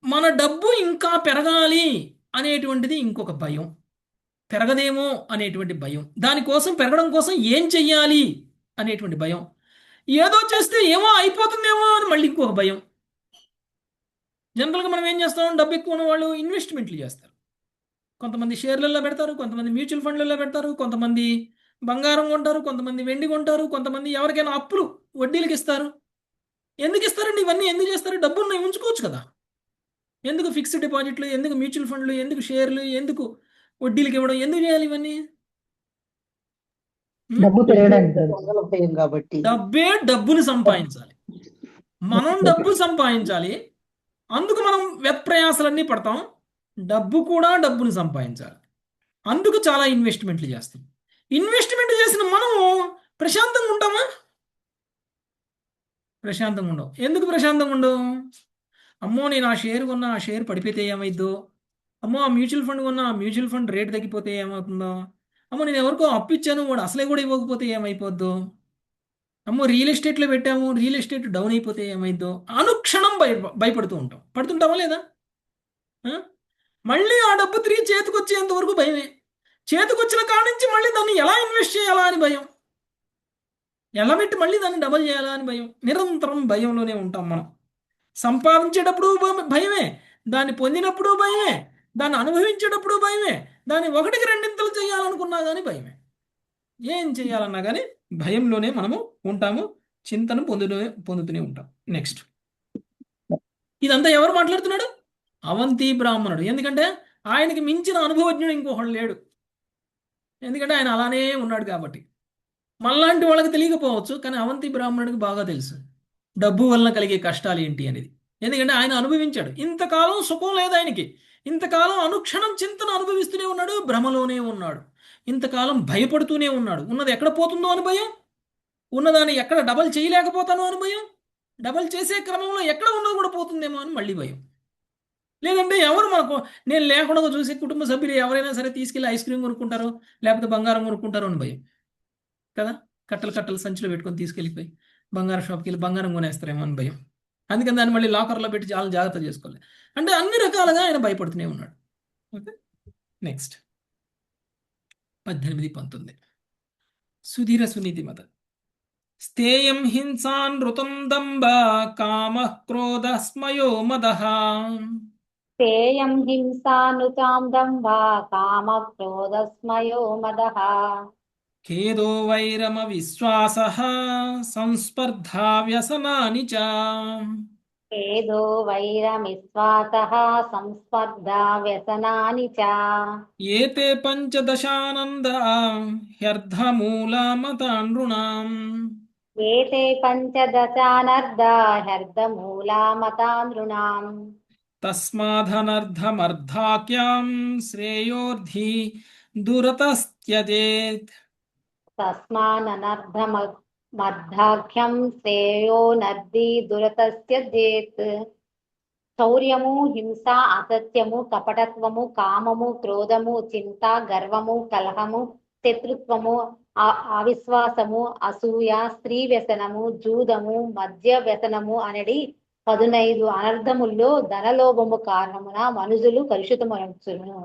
మన డబ్బు ఇంకా పెరగాలి అనేటువంటిది ఇంకొక భయం, పెరగదేమో అనేటువంటి భయం, దానికోసం పెరగడం కోసం ఏం చెయ్యాలి అనేటువంటి భయం, ఏదో చేస్తే ఏమో అయిపోతుందేమో అని మళ్ళీ ఇంకొక భయం. జనరల్గా మనం ఏం చేస్తాం? డబ్బు ఎక్కువ ఉన్న వాళ్ళు ఇన్వెస్ట్మెంట్లు చేస్తారు. కొంతమంది షేర్లలో పెడతారు, కొంతమంది మ్యూచువల్ ఫండ్లలో పెడతారు, కొంతమంది బంగారం కొంటారు, కొంతమంది వెండి కొంటారు, కొంతమంది ఎవరికైనా అప్పులు వడ్డీలకు ఇస్తారు. ఎందుకు ఇస్తారండి ఇవన్నీ? ఎందుకు చేస్తారు? డబ్బును ఉంచుకోవచ్చు కదా. ఎందుకు ఫిక్స్డ్ డిపాజిట్లు, ఎందుకు మ్యూచువల్ ఫండ్లు, ఎందుకు షేర్లు, ఎందుకు వడ్డీలకు ఇవ్వడం, ఎందుకు చేయాలి ఇవన్నీ? డబ్బే డబ్బును సంపాదించాలి, మనం డబ్బు సంపాదించాలి. అందుకు మనం వ్యత్ప్రయాసాలన్నీ పడతాం. డబ్బు కూడా డబ్బును సంపాదించాలి, అందుకు చాలా ఇన్వెస్ట్మెంట్లు చేస్తాం. ఇన్వెస్ట్మెంట్ చేసిన మనం ప్రశాంతంగా ఉంటామా? ప్రశాంతంగా ఉండవు. ఎందుకు ప్రశాంతంగా ఉండవు? అమ్మో నేను ఆ షేర్ కొన్నా, ఆ షేర్ పడిపోతే ఏమైద్దో, అమ్మో ఆ మ్యూచువల్ ఫండ్ కొన్నా, ఆ మ్యూచువల్ ఫండ్ రేట్ తగ్గిపోతే ఏమవుతుందో, అమ్మో నేను ఎవరికో అప్పు ఇచ్చాను వాడు అసలే కూడా ఇవ్వకపోతే ఏమైపోద్దో, అమ్మో రియల్ ఎస్టేట్లో పెట్టాము రియల్ ఎస్టేట్ డౌన్ అయిపోతే ఏమైద్దో, అనుక్షణం భయపడుతూ ఉంటాం. పడుతుంటామా లేదా? ఆ? మళ్ళీ ఆ డబ్బు తిరిగి చేతికొచ్చేంత వరకు భయమే. చేతికొచ్చిన కాడ నుంచి మళ్ళీ దాన్ని ఎలా ఇన్వెస్ట్ చేయాలా అని భయం, ఎలా పెట్టి మళ్ళీ దాన్ని డబల్ చేయాలా అని భయం. నిరంతరం భయంలోనే ఉంటాం మనం. సంపాదించేటప్పుడు భయమే, దాన్ని పొందినప్పుడు భయమే, దాన్ని అనుభవించేటప్పుడు భయమే, దాన్ని ఒకటికి రెండింతలు చేయాలనుకున్నా కానీ భయమే. ఏం చేయాలన్నా కానీ భయంలోనే మనము ఉంటాము, చింతను పొందుతూనే ఉంటాం. నెక్స్ట్, ఇదంతా ఎవరు మాట్లాడుతున్నాడు? అవంతి బ్రాహ్మణుడు. ఎందుకంటే ఆయనకి మించిన అనుభవజ్ఞుడు ఇంకొకడు లేడు. ఎందుకంటే ఆయన అలానే ఉన్నాడు కాబట్టి. మనలాంటి వాళ్ళకి తెలియకపోవచ్చు, కానీ అవంతి బ్రాహ్మణుడికి బాగా తెలుసు డబ్బు వలన కలిగే కష్టాలు ఏంటి అనేది. ఎందుకంటే ఆయన అనుభవించాడు. ఇంతకాలం సుఖం లేదు ఆయనకి, ఇంతకాలం అనుక్షణం చింతన అనుభవిస్తూనే ఉన్నాడు, భ్రమలోనే ఉన్నాడు, ఇంతకాలం భయపడుతూనే ఉన్నాడు. ఉన్నది ఎక్కడ పోతుందో అని భయం, ఉన్నదాన్ని ఎక్కడ డబల్ చేయలేకపోతానో అని భయం, డబల్ చేసే క్రమంలో ఎక్కడ ఉన్నది కూడా పోతుందేమో అని మళ్ళీ భయం. లేదంటే ఎవరు మనకు నేను లేకుండా చూసి కుటుంబ సభ్యులు ఎవరైనా సరే తీసుకెళ్ళి ఐస్ క్రీమ్ కొనుక్కుంటారో లేకపోతే బంగారం కొనుక్కుంటారో అని భయం కదా. కట్టలు కట్టలు సంచిలో పెట్టుకొని తీసుకెళ్ళిపోయి బంగారం షాప్కి వెళ్ళి బంగారం కొనేస్తారేమో అని భయం. అందుకని దాన్ని మళ్ళీ లాకర్లో పెట్టి చాలా జాగ్రత్త చేసుకోవాలి. అంటే అన్ని రకాలుగా ఆయన భయపడుతూనే ఉన్నాడు. Okay, next 18, 19. సుధీర సునీతి మత స్థేయం హింసాన్ ఋతం దంబ కామ క్రోధ స్మయో మదః తేయం హింసానుతాం దంభా కామ క్రోధస్మయో మదః ఖేదో వైరమ విశ్వాసః సంస్పర్ధా వ్యసనాని చ ఖేదో వైరమిస్వాతః సంస్పర్ధా వ్యసనాని చ ఏతే పంచదశానంద హ్యర్థమూలమతానృణాం ఏతే పంచదశానర్ధా హ్యర్థమూలా మతానృణాం తస్మాదనర్థమర్థాఖ్యాం శ్రేయోర్థి దురతస్త్యజేత్. తస్మాననర్థమర్థాఖ్యం శ్రేయో నర్ది దురతస్య జేత్. శౌర్యము, హింస, అసత్యము, కపటత్వము, కామము, క్రోధము, చింత, గర్వము, కలహము, శత్రుత్వము, అవిశ్వాసము, అసూయ, స్త్రీ వ్యసనము, జూదము, మద్య వ్యసనము అనడి 15 అనర్థముల్లో ధనలోభము కారణమున మనుషులు కలుషితమనొచ్చును.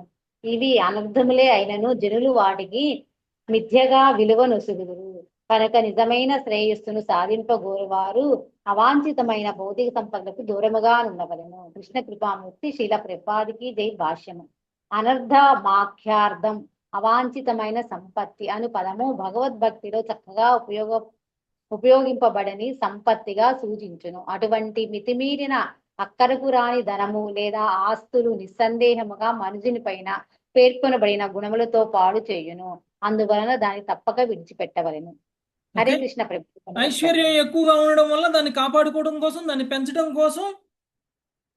ఇవి అనర్థములే అయినను జనులు వాటికి మిథ్యగా విలువ నొసుగుదురు. కనుక నిజమైన శ్రేయస్సును సాధింపగోరువారు అవాంఛితమైన భౌతిక సంపదలకు దూరముగా ఉండవలెను. కృష్ణ కృపామూర్తి శీల ప్రపాదికి జై భాష్యము. అనర్థ మాఖ్యార్థం అవాంఛితమైన సంపత్తి అను పదము భగవద్భక్తిలో చక్కగా ఉపయోగింపబడని సంపత్తిగా సూచించును. అటువంటి మితిమీరిన అక్కరకు రాని ధనము లేదా ఆస్తులు నిస్సందేహముగా మనుషుని పైన పేర్కొనబడిన గుణములతో పాడు చేయును. అందువలన దాన్ని తప్పక విడిచిపెట్టవలెను. హరే ఓకే, కృష్ణ ప్రభు. ఐశ్వర్యం ఎక్కువగా ఉండడం వల్ల దాన్ని కాపాడుకోవడం కోసం, దాన్ని పెంచడం కోసం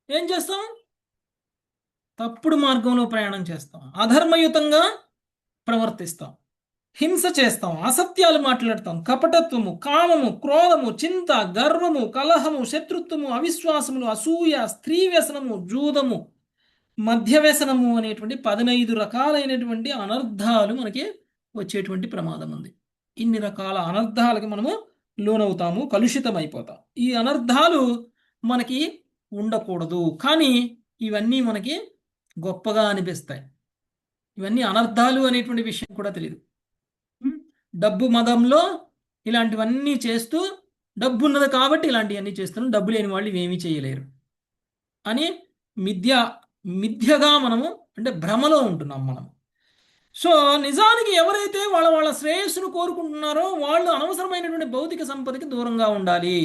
ఏం చేస్తాం? తప్పుడు మార్గంలో ప్రయాణం చేస్తాం, అధర్మయుతంగా ప్రవర్తిస్తాం, హింస చేస్తాం, అసత్యాలు మాట్లాడతాం, కపటత్వము, కామము, క్రోధము, చింత, గర్వము, కలహము, శత్రుత్వము, అవిశ్వాసములు, అసూయ, స్త్రీ వ్యసనము, జూదము, మధ్య వ్యసనము అనేటువంటి 15 రకాలైనటువంటి అనర్థాలు మనకి వచ్చేటువంటి ప్రమాదం ఉంది. ఇన్ని రకాల అనర్థాలకి మనము లోనవుతాము, కలుషితం అయిపోతాం. ఈ అనర్థాలు మనకి ఉండకూడదు, కానీ ఇవన్నీ మనకి గొప్పగా అనిపిస్తాయి. ఇవన్నీ అనర్థాలు అనేటువంటి విషయం కూడా తెలియదు. డబ్బు మదంలో ఇలాంటివన్నీ చేస్తూ, డబ్బు ఉన్నది కాబట్టి ఇలాంటివన్నీ చేస్తున్నాం, డబ్బు లేని వాళ్ళు ఇవేమీ చేయలేరు అని మిథ్యగా మనము అంటే భ్రమలో ఉంటున్నాం మనం. సో నిజానికి ఎవరైతే వాళ్ళ శ్రేయస్సును కోరుకుంటున్నారో వాళ్ళు అనవసరమైనటువంటి భౌతిక సంపదకి దూరంగా ఉండాలి.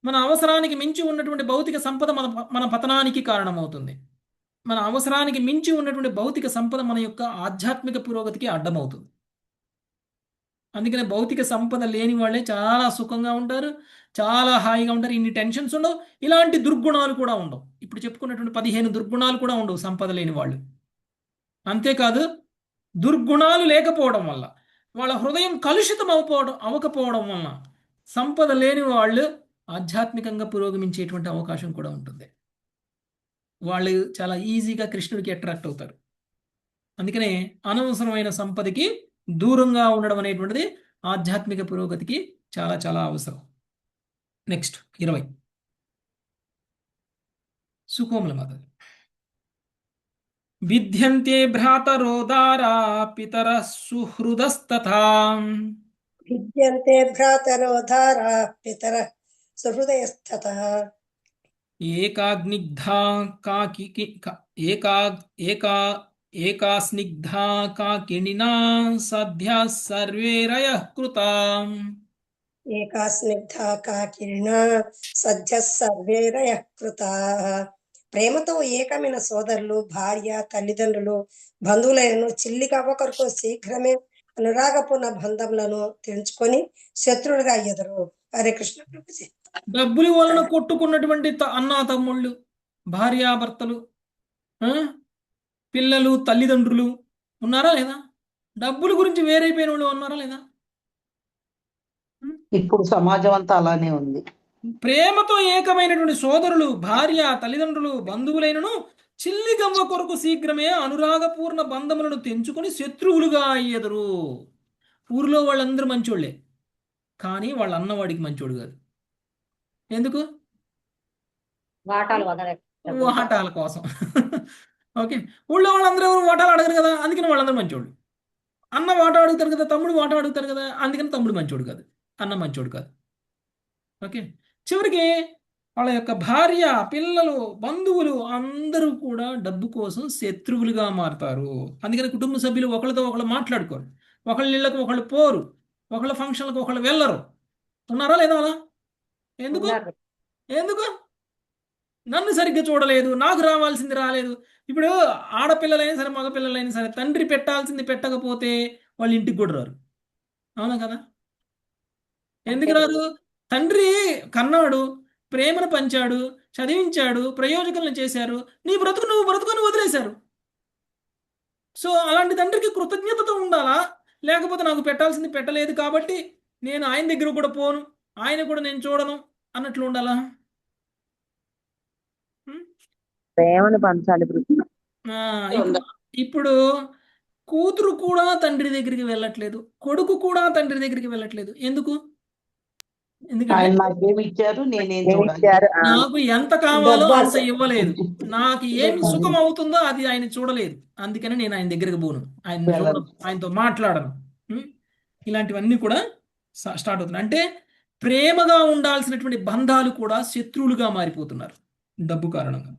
మన అవసరానికి మించి ఉన్నటువంటి భౌతిక సంపద మన పతనానికి కారణమవుతుంది. మన అవసరానికి మించి ఉన్నటువంటి భౌతిక సంపద మన యొక్క ఆధ్యాత్మిక పురోగతికి అడ్డమవుతుంది. అందుకనే భౌతిక సంపద లేని వాళ్ళే చాలా సుఖంగా ఉంటారు, చాలా హాయిగా ఉంటారు. ఇన్ని టెన్షన్స్ ఉండవు, ఇలాంటి దుర్గుణాలు కూడా ఉండవు. ఇప్పుడు చెప్పుకున్నటువంటి 15 దుర్గుణాలు కూడా ఉండవు సంపద లేని వాళ్ళు. అంతేకాదు, దుర్గుణాలు లేకపోవడం వల్ల, వాళ్ళ హృదయం కలుషితం అవ్వకపోవడం వలన సంపద లేని వాళ్ళు ఆధ్యాత్మికంగా పురోగమించేటువంటి అవకాశం కూడా ఉంటుంది. వాళ్ళు చాలా ఈజీగా కృష్ణుడికి అట్రాక్ట్ అవుతారు. అందుకనే అనవసరమైన సంపదకి దూరంగా ఉండడం అనేటువంటిది ఆధ్యాత్మిక పురోగతికి చాలా చాలా అవసరం. నెక్స్ట్ 20 సుకోమల మాత. విద్యంతే భ్రాతరోదారా పితర సుహృదస్తథా విద్యంతే భ్రాతరోధారా పితర సుహృదయస్తతః ఏకాగ్నిగ్ధా కాకి ఏకా స్నిగ్ధా కాకినినా సద్య సర్వేరయః కృతా ఏకా స్నిగ్ధా కాకిరిణా సద్యః సర్వేరయః కృతాః. ప్రేమతో ఏకమైన సోదరులు, భార్య, తల్లిదండ్రులు, బంధువులను చిల్లికవ్వ కొరకు శీఘ్రమే అనురాగపూర్ణ బంధములను తెంచుకొని శత్రువులుగా ఎదురు. హరే కృష్ణ ప్రభుజీ. డబ్బుల వలన కొట్టుకున్నటువంటి అన్నా తమ్ముళ్ళు, భార్యాభర్తలు, ఆ, పిల్లలు, తల్లిదండ్రులు ఉన్నారా లేదా? డబ్బుల గురించి వేరైపోయిన వాళ్ళు ఉన్నారా లేదా? ఇప్పుడు సమాజం అంతా అలానే ఉంది. ప్రేమతో ఏకమైనటువంటి సోదరులు, భార్య, తల్లిదండ్రులు, బంధువులైనను చిల్లిగవ్వ కొరకు శీఘ్రమే అనురాగపూర్ణ బంధములను తెంచుకొని శత్రువులుగా అయ్యెదరు. ఊరిలో వాళ్ళందరూ మంచోళ్లే, కానీ వాళ్ళ అన్నవాడికి మంచోడు కాదు. ఎందుకు? వాటాలు వదలక వాటాల కోసం. ఓకే, ఊళ్ళో వాళ్ళందరూ ఎవరు వాటాలు అడగరు కదా, అందుకని వాళ్ళందరూ మంచోళ్ళు. అన్న వాటా అడుగుతారు కదా, తమ్ముడు వాటా అడుగుతారు కదా, అందుకని తమ్ముడు మంచోడు కాదు, అన్న మంచోడు కాదు. ఓకే, చివరికి వాళ్ళ యొక్క భార్య, పిల్లలు, బంధువులు అందరూ కూడా డబ్బు కోసం శత్రువులుగా మారుతారు. అందుకని కుటుంబ సభ్యులు ఒకళ్ళతో ఒకళ్ళు మాట్లాడుకోరు, ఒకళ్ళ ఇళ్ళకు ఒకళ్ళు పోరు, ఒకళ్ళ ఫంక్షన్లకు ఒకళ్ళు వెళ్ళరు. ఉన్నారా లేదా అలా? ఎందుకు? ఉన్నారు. ఎందుకు? నన్ను సరిగ్గా చూడలేదు, నాకు రావాల్సింది రాలేదు. ఇప్పుడు ఆడపిల్లలైనా సరే, మగపిల్లలైనా సరే, తండ్రి పెట్టాల్సింది పెట్టకపోతే వాళ్ళ ఇంటికి కూడా రారు. అవునా కదా? ఎందుకు రారు? తండ్రి కన్నాడు, ప్రేమను పంచాడు, చదివించాడు, ప్రయోజకులను చేశారు, నీ బ్రతుకు నువ్వు బ్రతుకుని వదిలేశారు. సో అలాంటి తండ్రికి కృతజ్ఞతతో ఉండాలా? లేకపోతే నాకు పెట్టాల్సింది పెట్టలేదు కాబట్టి నేను ఆయన దగ్గర కూడా పోను, ఆయన కూడా నేను చూడను అన్నట్లు ఉండాలా? ప్రేమను పంచాలి. ఇప్పుడు కూతురు కూడా తండ్రి దగ్గరికి వెళ్ళట్లేదు, కొడుకు కూడా తండ్రి దగ్గరికి వెళ్ళట్లేదు. ఎందుకు? ఎందుకంటే ఆయన నాకేమి ఇచ్చారు, నేనేం చూడాలి? నాకు ఎంత కావాలో డబ్బు అంత ఆశ. ఇవ్వలేదు, నాకు ఏమి సుఖం అవుతుందో అది ఆయన చూడలేదు, అందుకని నేను ఆయన దగ్గరికి పోను, ఆయన చూడను, ఆయనతో మాట్లాడను. ఇలాంటివన్నీ కూడా స్టార్ట్ అవుతున్నాయి. అంటే ప్రేమగా ఉండాల్సినటువంటి బంధాలు కూడా శత్రువులుగా మారిపోతున్నారు డబ్బు కారణంగా.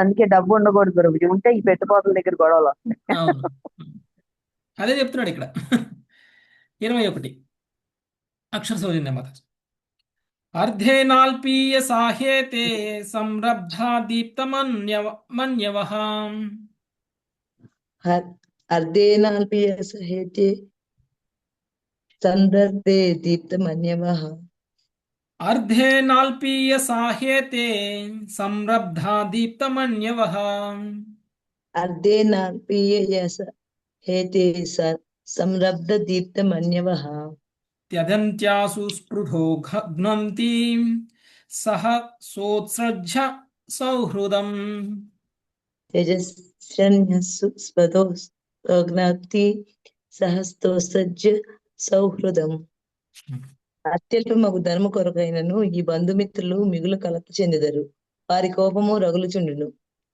అందుకే డబ్బు ఉండకూడదు ప్రభుజీ, ఉంటే ఈ పెట్టుబాటుల దగ్గర గొడవలు. అవును, అదే చెప్తున్నాడు ఇక్కడ. 21 అక్షర సౌజన్య మాత. అర్ధేనాల్పీయ సాహేతే సంరబ్ధా దీప్తమన్యవః అర్ధేనాల్పీయ సాహేతే సంరబ్ధే దీప్తమన్యవః. అర్ధేనాల్పీయ సాహేతే సంరబ్ధా దీప్తమన్యవః. అర్ధేనాల్పీయ సాహేతే సంరబ్ధ దీప్తమన్యవః. త్యజంత్యాసు స్పృధో ఘ్నంతి సహ సోత్సృజ్య సౌహృదం. తేజస్యన్యస్సు స్పదోగ్నాతి సహస్తోసజ్జ సౌహృదం. అత్యల్పమగు ధర్మ కొరకైనను ఈ బంధుమిత్రులు మిగులు కలత చెందెదరు. వారి కోపము రగులుచుండును.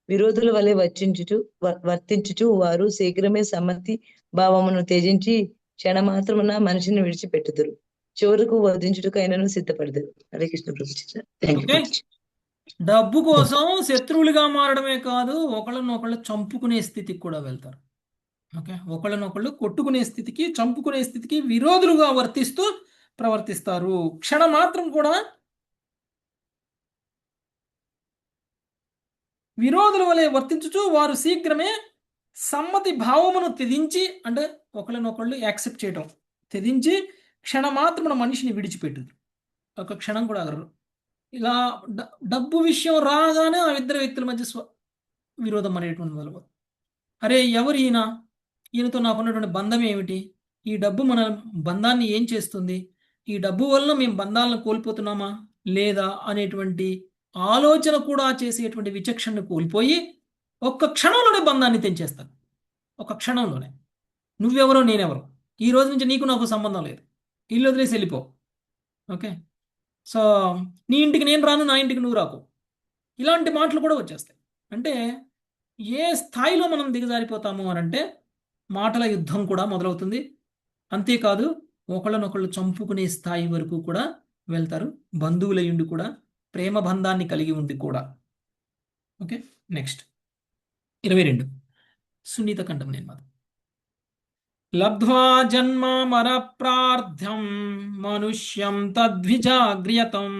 విరోధుల వలె వర్తించుచు వారు శీఘ్రమే సమ్మతి భావమును త్యజించి క్షణమాత్రమున మనిషిని విడిచిపెట్టుదురు. చివరకు వధించుటకైనను సిద్ధపడదురు. హరే కృష్ణ ప్రభుజీ. డబ్బు కోసం శత్రువులుగా మారడమే కాదు, ఒకళ్ళనొకళ్ళు చంపుకునే స్థితికి కూడా వెళ్తారు. ఓకే, ఒకళ్ళనొకళ్ళు కొట్టుకునే స్థితికి, చంపుకునే స్థితికి విరోధులుగా ప్రవర్తిస్తారు. క్షణమాత్రం కూడా విరోధుల వలె వర్తించుచు వారు శీఘ్రమే సమ్మతి భావమును త్యజించి, అంటే ఒకళ్ళనొకళ్ళు యాక్సెప్ట్ చేయటం, త్యజించి క్షణమాత్రమున మనిషిని విడిచిపెట్టుదు. ఒక క్షణం కూడా ఆగరు. ఇలా డబ్బు విషయం రాగానే ఆ ఇద్దరు వ్యక్తుల మధ్య విరోధం అనేటువంటి మొదలు. అరే ఎవరు ఈయనతో నాకున్నటువంటి బంధం ఏమిటి? ఈ డబ్బు మన బంధాన్ని ఏం చేస్తుంది? ఈ డబ్బు వలన మేము బంధాలను కోల్పోతున్నామా లేదా అనేటువంటి ఆలోచన కూడా చేసేటువంటి విచక్షణను కోల్పోయి ఒక్క క్షణంలోనే బంధాన్ని తెంచేస్తారు. ఒక క్షణంలోనే నువ్వెవరో నేనెవరో, ఈ రోజు నుంచి నీకు నాకు సంబంధం లేదు, ఇల్లు వదిలేసి వెళ్ళిపో. ఓకే, సో నీ ఇంటికి నేను రాను, నా ఇంటికి నువ్వు రాకు, ఇలాంటి మాటలు కూడా వచ్చేస్తాయి. అంటే ఏ స్థాయిలో మనం దిగజారిపోతాము అని అంటే మాటల యుద్ధం కూడా మొదలవుతుంది. అంతేకాదు ఒకళ్ళనొకళ్ళు చంపుకునే స్థాయి వరకు కూడా వెళ్తారు, బంధువులయ్యుండి కూడా, ప్రేమ బంధాన్ని కలిగి ఉండి కూడా. ఓకే, నెక్స్ట్ 22 సునీత కంఠం నేను మాత్రం. లబ్ధ్వా జన్మ మర ప్రార్థ్యం మనుష్యం తద్విజాగ్రియతం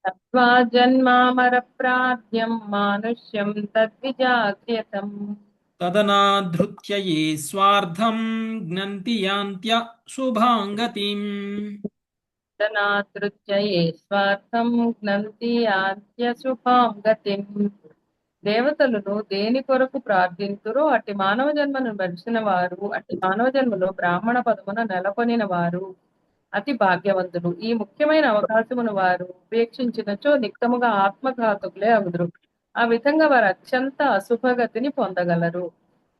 తత్వా జన్మామరప్రాప్యం మానుష్యం తద్విజాగ్రియతం తదనాధృత్య ఏ స్వార్థం జ్ఞంతి యాంత్య శుభాంగతిం. తనాదృత్యయే స్వార్థం జ్ఞంతి ఆద్యశుభాం గతిం. దేవతలను దేని కొరకు ప్రార్థింతురో అట్టి మానవ జన్మను మరిచిన వారు, అట్టి మానవ జన్మలో బ్రాహ్మణ పదమున నెలకొనిన వారు అతి భాగ్యవంతులు. ఈ ముఖ్యమైన అవకాశమును వారు ఉపేక్షించినచో నిక్తముగా ఆత్మఘాతకులే అగుదురు. ఆ విధంగా వారు అత్యంత అశుభగతిని పొందగలరు.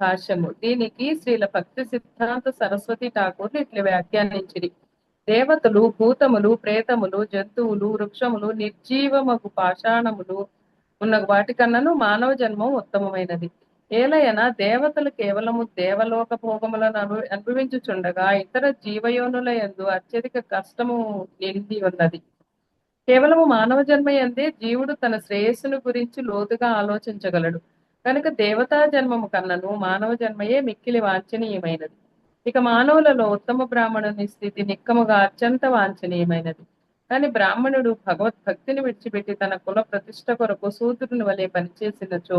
భాష్యము. దీనికి శ్రీల భక్తి సిద్ధాంత సరస్వతి ఠాకూర్లు ఇట్లా వ్యాఖ్యానించిరి. దేవతలు, భూతములు, ప్రేతములు, జంతువులు, వృక్షములు, నిర్జీవమగు పాషాణములు ఉన్న వాటికన్నను మానవ జన్మం ఉత్తమమైనది. ఏలయన దేవతలు కేవలము దేవలోక భోగములను అనుభవించుచుండగా ఇతర జీవయోనుల యందు అత్యధిక కష్టము నిండి ఉన్నది. కేవలము మానవ జన్మ యందే జీవుడు తన శ్రేయస్సును గురించి లోతుగా ఆలోచించగలడు. కనుక దేవతా జన్మము కన్నను మానవ జన్మయే మిక్కిలి వాంఛనీయమైనది. ఇక మానవులలో ఉత్తమ బ్రాహ్మణుని స్థితి నిక్కముగా అత్యంత వాంఛనీయమైనది. కానీ బ్రాహ్మణుడు భగవద్భక్తిని విడిచిపెట్టి తన కుల ప్రతిష్ట కొరకు శూద్రుని వలె పనిచేసినచో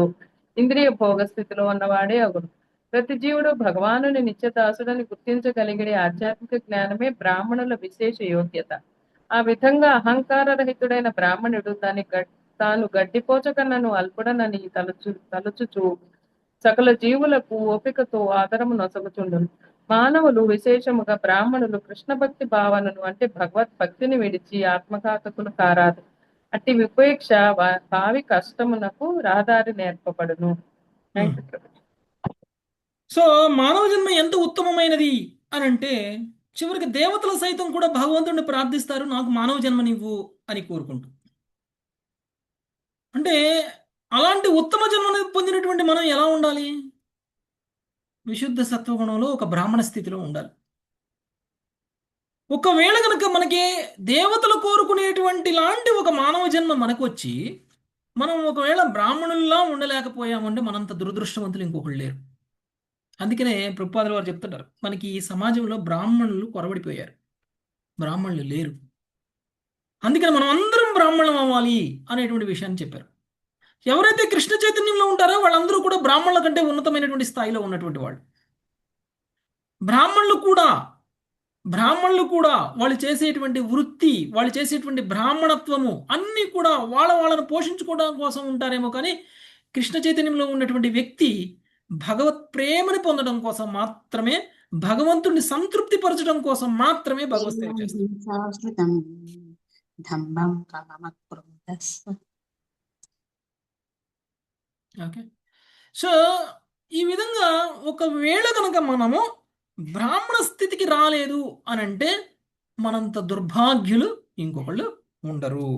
ఇంద్రియ భోగ స్థితిలో ఉన్నవాడే అగుడు. ప్రతి జీవుడు భగవానుని నిత్యదాసుడని గుర్తించగలిగే ఆధ్యాత్మిక జ్ఞానమే బ్రాహ్మణుల విశేష యోగ్యత. ఆ విధంగా అహంకార రహితుడైన బ్రాహ్మణుడు తాను గడ్డిపోచకన్నను అల్పుడనని తలుచుచు సకల జీవులకు ఓపికతో ఆదరము నొసగుచుండును. మానవులు విశేషముగా బ్రాహ్మణులు కృష్ణ భక్తి భావనను అంటే భగవద్భక్తిని విడిచి ఆత్మఘాతకులు కారాదు. అట్టి విపేక్ష భావి కష్టమునకు రహదారి నేర్పబడును. సో మానవ జన్మ ఎంత ఉత్తమమైనది అని అంటే చివరికి దేవతలు సైతం కూడా భగవంతుడిని ప్రార్థిస్తారు, నాకు మానవ జన్మనివ్వు అని కోరుకుంటూ. అంటే అలాంటి ఉత్తమ జన్మను పొందినటువంటి మనం ఎలా ఉండాలి? విశుద్ధ సత్వగుణంలో ఒక బ్రాహ్మణ స్థితిలో ఉండాలి. ఒకవేళ కనుక మనకి దేవతలు కోరుకునేటువంటి లాంటి ఒక మానవ జన్మ మనకు వచ్చి మనం ఒకవేళ బ్రాహ్మణుల్లా ఉండలేకపోయామంటే మనంత దురదృష్టవంతులు ఇంకొకళ్ళు లేరు. అందుకనే ప్రభుపాదుల వారు చెప్తుంటారు, మనకి ఈ సమాజంలో బ్రాహ్మణులు కొరబడిపోయారు, బ్రాహ్మణులు లేరు. అందుకని మనం అందరం బ్రాహ్మణులం అవ్వాలి అనేటువంటి విషయాన్ని చెప్పారు. ఎవరైతే కృష్ణ చైతన్యంలో ఉంటారో వాళ్ళందరూ కూడా బ్రాహ్మణుల కంటే ఉన్నతమైనటువంటి స్థాయిలో ఉన్నటువంటి వాళ్ళు. బ్రాహ్మణులు కూడా వాళ్ళు చేసేటువంటి వృత్తి, వాళ్ళు చేసేటువంటి బ్రాహ్మణత్వము అన్నీ కూడా వాళ్ళను పోషించుకోవడం కోసం ఉంటారేమో, కానీ కృష్ణ చైతన్యంలో ఉన్నటువంటి వ్యక్తి భగవత్ ప్రేమని పొందడం కోసం మాత్రమే, భగవంతుడిని సంతృప్తి పరచడం కోసం మాత్రమే భగవత్ సేవ చేస్తారు. ఓకే, సో ఈ విధంగా ఒకవేళ కనుక మనము బ్రాహ్మణ స్థితికి రాలేదు అని అంటే మనంత దుర్భాగ్యులు ఇంకొకళ్ళు ఉండరు.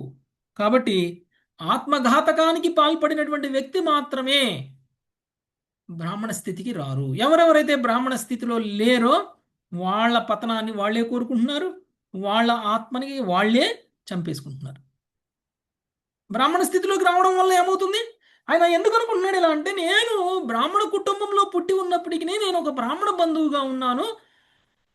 కాబట్టి ఆత్మఘాతకానికి పాల్పడినటువంటి వ్యక్తి మాత్రమే బ్రాహ్మణ స్థితికి రారు. ఎవరెవరైతే బ్రాహ్మణ స్థితిలో లేరో వాళ్ళ పతనాన్ని వాళ్ళే కోరుకుంటున్నారు, వాళ్ళ ఆత్మని వాళ్ళే చంపేసుకుంటున్నారు. బ్రాహ్మణ స్థితిలోకి రావడం వల్ల ఏమవుతుంది? ఆయన ఎందుకు అనుకుంటున్నాడు ఇలా అంటే, నేను బ్రాహ్మణ కుటుంబంలో పుట్టి ఉన్నప్పటికీ నేను ఒక బ్రాహ్మణ బంధువుగా ఉన్నాను,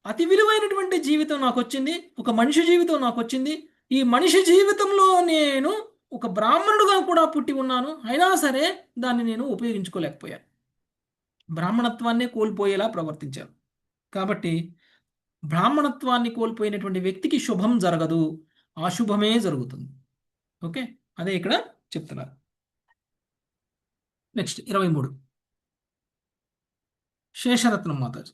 అతి విలువైనటువంటి జీవితం నాకు వచ్చింది, ఒక మనిషి జీవితం నాకు వచ్చింది, ఈ మనిషి జీవితంలో నేను ఒక బ్రాహ్మణుడుగా కూడా పుట్టి ఉన్నాను, అయినా సరే దాన్ని నేను ఉపయోగించుకోలేకపోయాను, బ్రాహ్మణత్వాన్ని కోల్పోయేలా ప్రవర్తించాను. కాబట్టి బ్రాహ్మణత్వాన్ని కోల్పోయినటువంటి వ్యక్తికి శుభం జరగదు, అశుభమే జరుగుతుంది. ఓకే, అదే ఇక్కడ చెప్తున్నారు. నెక్స్ట్ 23 శేషరత్నం మాతాజీ.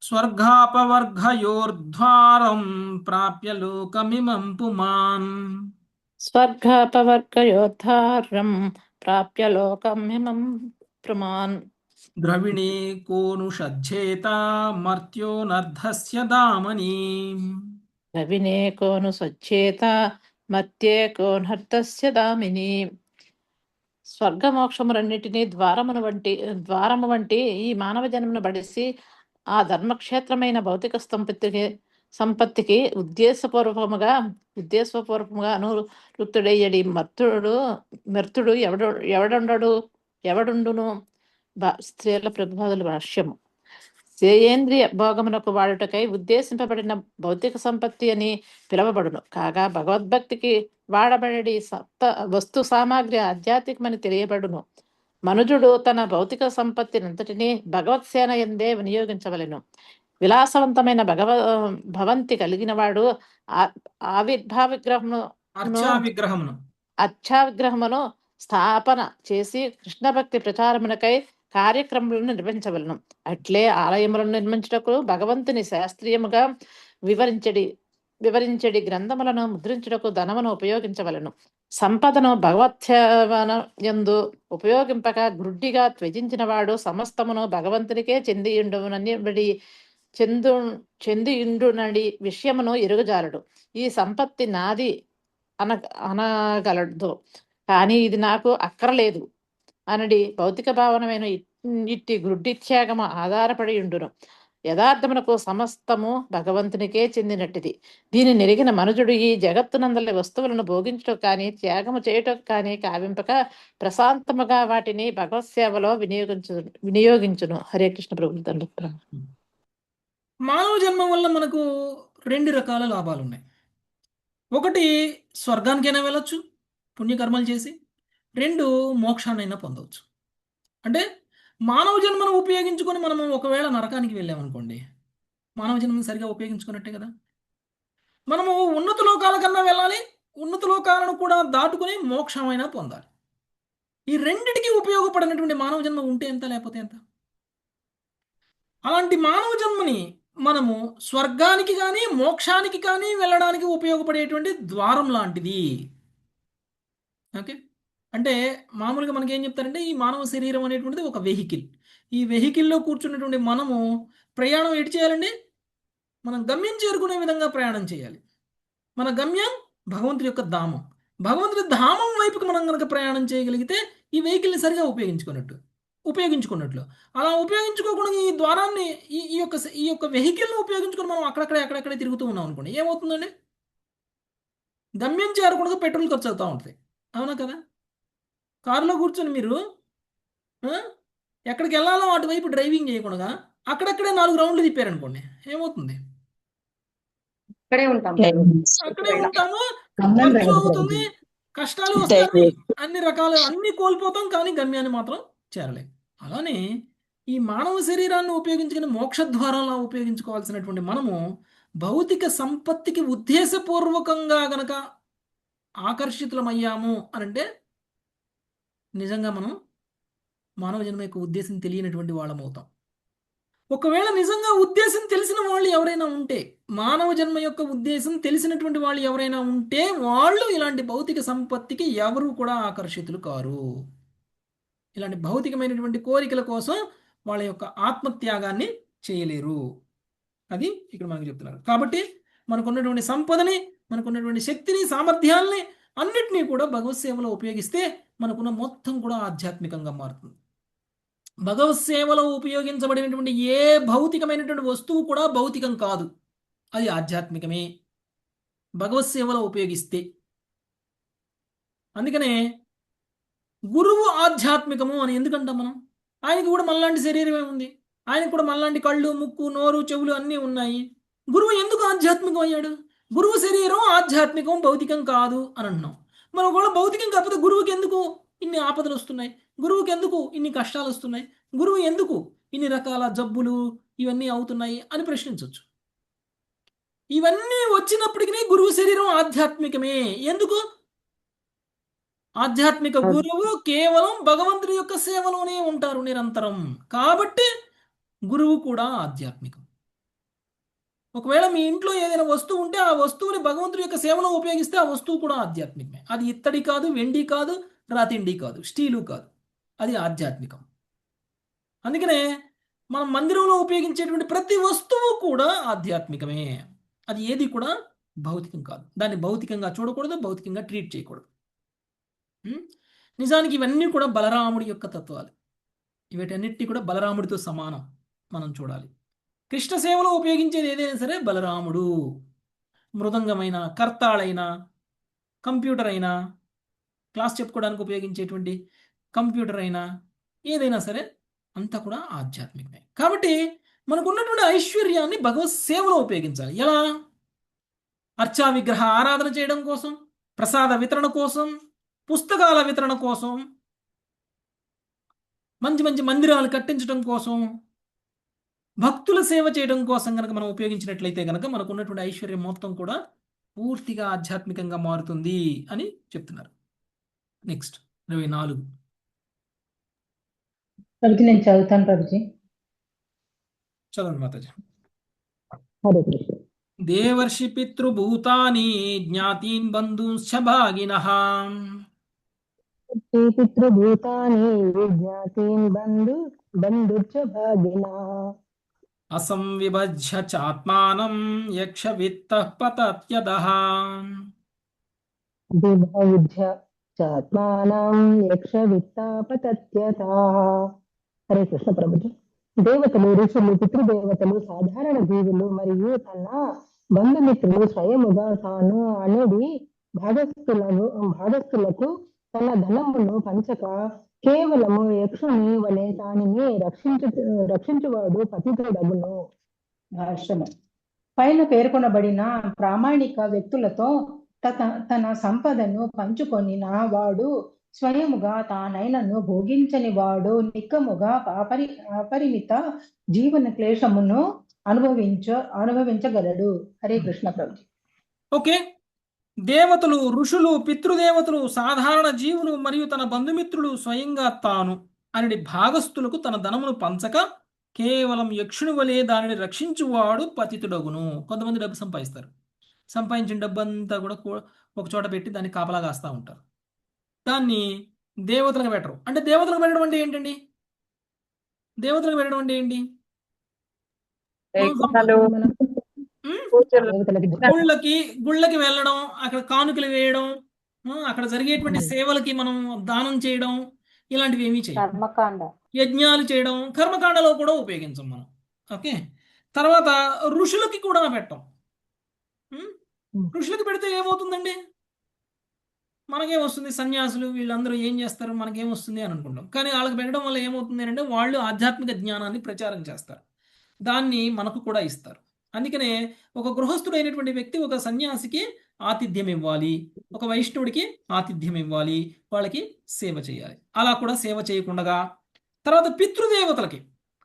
స్వర్గాపవర్గయోర్ద్వారం ప్రాప్య లోకమిమం పుమాన్. స్వర్గాపవర్గయోద్ధారం ప్రాప్య లోకమిమం పుమాన్. ద్రవిణే కోను షజ్జేత మర్త్యోనర్ధస్య దామని. రవినే కోను సచ్చేత మత్యే కోనర్థస్య దామిని. స్వర్గమోక్షములన్నిటినీ ద్వారము వంటి ఈ మానవ జన్మను బడిసి ఆ ధర్మక్షేత్రమైన భౌతిక సంపత్తికి ఉద్దేశపూర్వకముగా అనురుక్తుడయ్యడి మర్తుడు ఎవడుండును. స్త్రీల ప్రతిపాదన భాష్యము. శ్రేయేంద్రియ భోగమునకు వాడుటకై ఉద్దేశింపబడిన భౌతిక సంపత్తి అని పిలువబడును. కాగా భగవద్భక్తికి వాడబడి వస్తు సామాగ్రి ఆధ్యాత్మికమని తెలియబడును. మనుజుడు తన భౌతిక సంపత్తినంతటినీ భగవత్ సేన ఎందే వినియోగించవలెను. విలాసవంతమైన భవంతి కలిగిన వాడు అర్చా విగ్రహమును స్థాపన చేసి కృష్ణ భక్తి ప్రచారమునకై కార్యక్రమాలను నిర్వహించవలను. అట్లే ఆలయములను నిర్మించుటకు భగవంతుని శాస్త్రీయముగా వివరించడి గ్రంథములను ముద్రించుటకు ధనమును ఉపయోగించవలను. సంపదను భగవత్సేవన యందు ఉపయోగింపక గ్రుడ్డిగా త్యజించిన వాడు సమస్తమును భగవంతునికే చెందియుండునడి విషయమును ఎరుగజాలడు. ఈ సంపత్తి నాది అనగలదు, కానీ ఇది నాకు అక్కరలేదు అనడి భౌతిక భావనమైన ఇట్టి గ్రుడ్డిత్యాగము ఆధారపడి ఉండును. యథార్థమునకు సమస్తము భగవంతునికే చెందినట్టిది. దీని నెరిగిన మనుజుడు ఈ జగత్తునందలి వస్తువులను భోగించటం కానీ త్యాగము చేయటం కానీ కావింపక ప్రశాంతముగా వాటిని భగవత్ సేవలో వినియోగించును. హరే కృష్ణ ప్రభు తండ్రి. మానవ జన్మ వల్ల మనకు 2 రకాల లాభాలు ఉన్నాయి. ఒకటి, స్వర్గానికైనా వెళ్ళొచ్చు పుణ్యకర్మలు చేసి. 2, మోక్షాన్నైనా పొందవచ్చు. అంటే మానవ జన్మను ఉపయోగించుకొని మనము ఒకవేళ నరకానికి వెళ్ళామనుకోండి, మానవ జన్మను సరిగా ఉపయోగించుకున్నట్టే కదా. మనము ఉన్నత లోకాల కన్నా వెళ్ళాలి, ఉన్నత లోకాలను కూడా దాటుకుని మోక్షమైనా పొందాలి. ఈ రెండిటికి ఉపయోగపడినటువంటి మానవ జన్మ ఉంటే ఎంత, లేకపోతే ఎంత. అలాంటి మానవ జన్మని మనము స్వర్గానికి కానీ మోక్షానికి కానీ వెళ్ళడానికి ఉపయోగపడేటువంటి ద్వారం లాంటిది. ఓకే, అంటే మామూలుగా మనకి ఏం చెప్తారంటే ఈ మానవ శరీరం అనేటువంటిది ఒక వెహికల్. ఈ వెహికల్లో కూర్చున్నటువంటి మనము ప్రయాణం ఎటు చేయాలండి? మనం గమ్యం చేరుకునే విధంగా ప్రయాణం చేయాలి. మన గమ్యం భగవంతుడి యొక్క ధామం. భగవంతుడి ధామం వైపుకి మనం కనుక ప్రయాణం చేయగలిగితే ఈ వెహికల్ని సరిగా ఉపయోగించుకున్నట్లు. అలా ఉపయోగించుకోకుండా ఈ ద్వారాన్ని ఈ యొక్క వెహికల్ని ఉపయోగించుకొని మనం అక్కడక్కడే తిరుగుతూ ఉన్నాం అనుకోండి, ఏమవుతుందండి? గమ్యం చేరకుండా పెట్రోల్ ఖర్చు అవుతూ ఉంటుంది. అవునా కదా? కారులో కూర్చొని మీరు ఎక్కడికి వెళ్ళాలో అటువైపు డ్రైవింగ్ చేయకుండా అక్కడక్కడే 4 రౌండ్లు తిప్పారనుకోండి, ఏమవుతుంది? అక్కడే ఉంటాము, ఖర్చు అవుతుంది, కష్టాలు వస్తాయి, అన్ని కోల్పోతాం, కానీ గమ్యాన్ని మాత్రం చేరలేం. అలానే ఈ మానవ శరీరాన్ని ఉపయోగించుకుని మోక్ష ద్వారాలా ఉపయోగించుకోవాల్సినటువంటి మనము భౌతిక సంపత్తికి ఉద్దేశపూర్వకంగా గనక ఆకర్షితులమయ్యాము అనంటే నిజంగా మనం మానవ జన్మ యొక్క ఉద్దేశం తెలియనటువంటి వాళ్ళం అవుతాం. ఒకవేళ నిజంగా ఉద్దేశం తెలిసిన వాళ్ళు ఎవరైనా ఉంటే, మానవ జన్మ యొక్క ఉద్దేశం తెలిసినటువంటి వాళ్ళు ఎవరైనా ఉంటే, వాళ్ళు ఇలాంటి భౌతిక సంపత్తికి ఎవరు కూడా ఆకర్షితులు కారు. ఇలాంటి భౌతికమైనటువంటి కోరికల కోసం వాళ్ళ యొక్క ఆత్మత్యాగాన్ని చేయలేరు. అది ఇక్కడ మనకు చెప్తున్నారు. కాబట్టి మనకున్నటువంటి సంపదని, మనకున్నటువంటి శక్తిని, సామర్థ్యాలని అన్నిటినీ కూడా భగవత్ సేవలో ఉపయోగిస్తే మనకున్న మొత్తం కూడా ఆధ్యాత్మికంగా మారుతుంది. భగవత్ సేవలో ఉపయోగించబడినటువంటి ఏ భౌతికమైనటువంటి వస్తువు కూడా భౌతికం కాదు, అది ఆధ్యాత్మికమే భగవత్ సేవలో ఉపయోగిస్తే. అందుకనే గురువు ఆధ్యాత్మికము అని ఎందుకంటాం మనం? ఆయనకు కూడా మనలాంటి శరీరమే ఉంది, ఆయనకు కూడా మనలాంటి కళ్ళు, ముక్కు, నోరు, చెవులు అన్నీ ఉన్నాయి. గురువు ఎందుకు ఆధ్యాత్మికం అయ్యాడు? గురువు శరీరం ఆధ్యాత్మికం, భౌతికం కాదు అని అంటున్నాం. మనం ఒకవేళ భౌతికం కాకపోతే గురువుకి ఎందుకు ఇన్ని ఆపదలు వస్తున్నాయి? గురువుకి ఎందుకు ఇన్ని కష్టాలు వస్తున్నాయి? గురువు ఎందుకు ఇన్ని రకాల జబ్బులు ఇవన్నీ అవుతున్నాయి అని ప్రశ్నించవచ్చు. ఇవన్నీ వచ్చినప్పటికీ గురువు శరీరం ఆధ్యాత్మికమే. ఎందుకు? ఆధ్యాత్మిక గురువు కేవలం భగవంతుడి యొక్క సేవలోనే ఉంటారు నిరంతరం. కాబట్టి గురువు కూడా ఆధ్యాత్మికం. ఒకవేళ మీ ఇంట్లో ఏదైనా వస్తువు ఉంటే ఆ వస్తువుని భగవంతుడి యొక్క సేవలో ఉపయోగిస్తే ఆ వస్తువు కూడా ఆధ్యాత్మికమే. అది ఇత్తడి కాదు, వెండి కాదు, రాతిండి కాదు, స్టీలు కాదు, అది ఆధ్యాత్మికం. అందుకనే మనం మందిరంలో ఉపయోగించేటువంటి ప్రతి వస్తువు కూడా ఆధ్యాత్మికమే. అది ఏది కూడా భౌతికం కాదు. దాన్ని భౌతికంగా చూడకూడదు, భౌతికంగా ట్రీట్ చేయకూడదు. నిజానికి ఇవన్నీ కూడా బలరాముడి యొక్క తత్వాలు. వీటన్నిటి కూడా బలరాముడితో సమానం మనం చూడాలి. కృష్ణ సేవలో ఉపయోగించేది ఏదైనా సరే బలరాముడు. మృదంగమైన, కర్తాళైనా, కంప్యూటర్ అయినా, క్లాస్ చెప్పుకోవడానికి ఉపయోగించేటువంటి కంప్యూటర్ అయినా, ఏదైనా సరే అంతా కూడా ఆధ్యాత్మికమే. కాబట్టి మనకున్నటువంటి ఐశ్వర్యాన్ని భగవత్ సేవలో ఉపయోగించాలి. ఎలా? అర్చా విగ్రహ ఆరాధన చేయడం కోసం, ప్రసాద వితరణ కోసం, పుస్తకాల వితరణ కోసం, మంచి మంచి మందిరాలు కట్టించడం కోసం, భక్తుల సేవ చేయడం కోసం కనుక మనం ఉపయోగించినట్లయితే కనుక మనకు ఉన్నటువంటి ఐశ్వర్యం మొత్తం కూడా పూర్తిగా ఆధ్యాత్మికంగా మారుతుంది అని చెప్తున్నారు. నెక్స్ట్ 24. ప్రభుజీ నేను చదువుతాను ప్రభుజీ. చదవండి మాతాజీ. హరే కృష్ణ. దేవర్షి పితృభూతాని జ్ఞాతీన్ బంధుశ్చ భాగినః పితృభూతాని జ్ఞాతీన్ బంధుర్చ భాగినా అసంవిభజ్య చాత్మానం యక్ష విత్తః పతత్యదః విభజ్య చాత్మానం యక్ష విత్తాపతత్యతా. హరే కృష్ణ ప్రభుజీ. దేవతలు, ఋషులు, పితృదేవతలు, సాధారణ జీవులు మరియు తన బంధుమిత్రులు స్వయముగా తాను అనేది భాగస్థులకు తన ధనమును పంచక కేవలము యక్షుని వలె దానిని రక్షించువాడు పతితుడగును. భాష్యము. పైన పేర్కొనబడిన ప్రామాణిక వ్యక్తులతో తన సంపదను పంచుకొనిన వాడు స్వయముగా తానైనను భోగించని వాడు నిక్కముగా అపరిమిత జీవన క్లేశమును అనుభవించగలడు. హరే కృష్ణ ప్రభుజీ. ఓకే. దేవతలు, ఋషులు, పితృదేవతలు, సాధారణ జీవులు మరియు తన బంధుమిత్రులు స్వయంగా తాను అని భాగస్థులకు తన ధనమును పంచక కేవలం యక్షుని వలె దానిని రక్షించువాడు పతితుడగును. కొంతమంది డబ్బు సంపాదిస్తారు. సంపాదించిన డబ్బు అంతా కూడా ఒక చోట పెట్టి దాన్ని కాపలా కాస్తూ ఉంటారు. దాన్ని దేవతలకు పెట్టరు. అంటే దేవతలకు పెట్టడం అంటే ఏంటండి? దేవతలకు పెట్టడం అంటే ఏంటి? గుళ్ళకి వెళ్ళడం, అక్కడ కానుకలు వేయడం, అక్కడ జరిగేటువంటి సేవలకి మనం దానం చేయడం, ఇలాంటివి ఏమీ చేయం. కర్మకాండ, యజ్ఞాలు చేయడం కర్మకాండలో కూడా ఉపయోగించం మనం. ఓకే. తర్వాత ఋషులకి కూడా పెట్టం. ఋషులకి పెడితే ఏమవుతుందండి? మనకేమొస్తుంది? సన్యాసులు వీళ్ళందరూ ఏం చేస్తారు, మనకేమొస్తుంది అని అనుకుంటాం. కానీ వాళ్ళకి పెట్టడం వల్ల ఏమవుతుంది అంటే వాళ్ళు ఆధ్యాత్మిక జ్ఞానాన్ని ప్రచారం చేస్తారు, దాన్ని మనకు కూడా ఇస్తారు. అందుకనే ఒక గృహస్థుడైనటువంటి వ్యక్తి ఒక సన్యాసికి ఆతిథ్యం ఇవ్వాలి, ఒక వైష్ణవుడికి ఆతిథ్యం ఇవ్వాలి, వాళ్ళకి సేవ చేయాలి. అలా కూడా సేవ చేయకుండా తర్వాత పితృదేవతలకి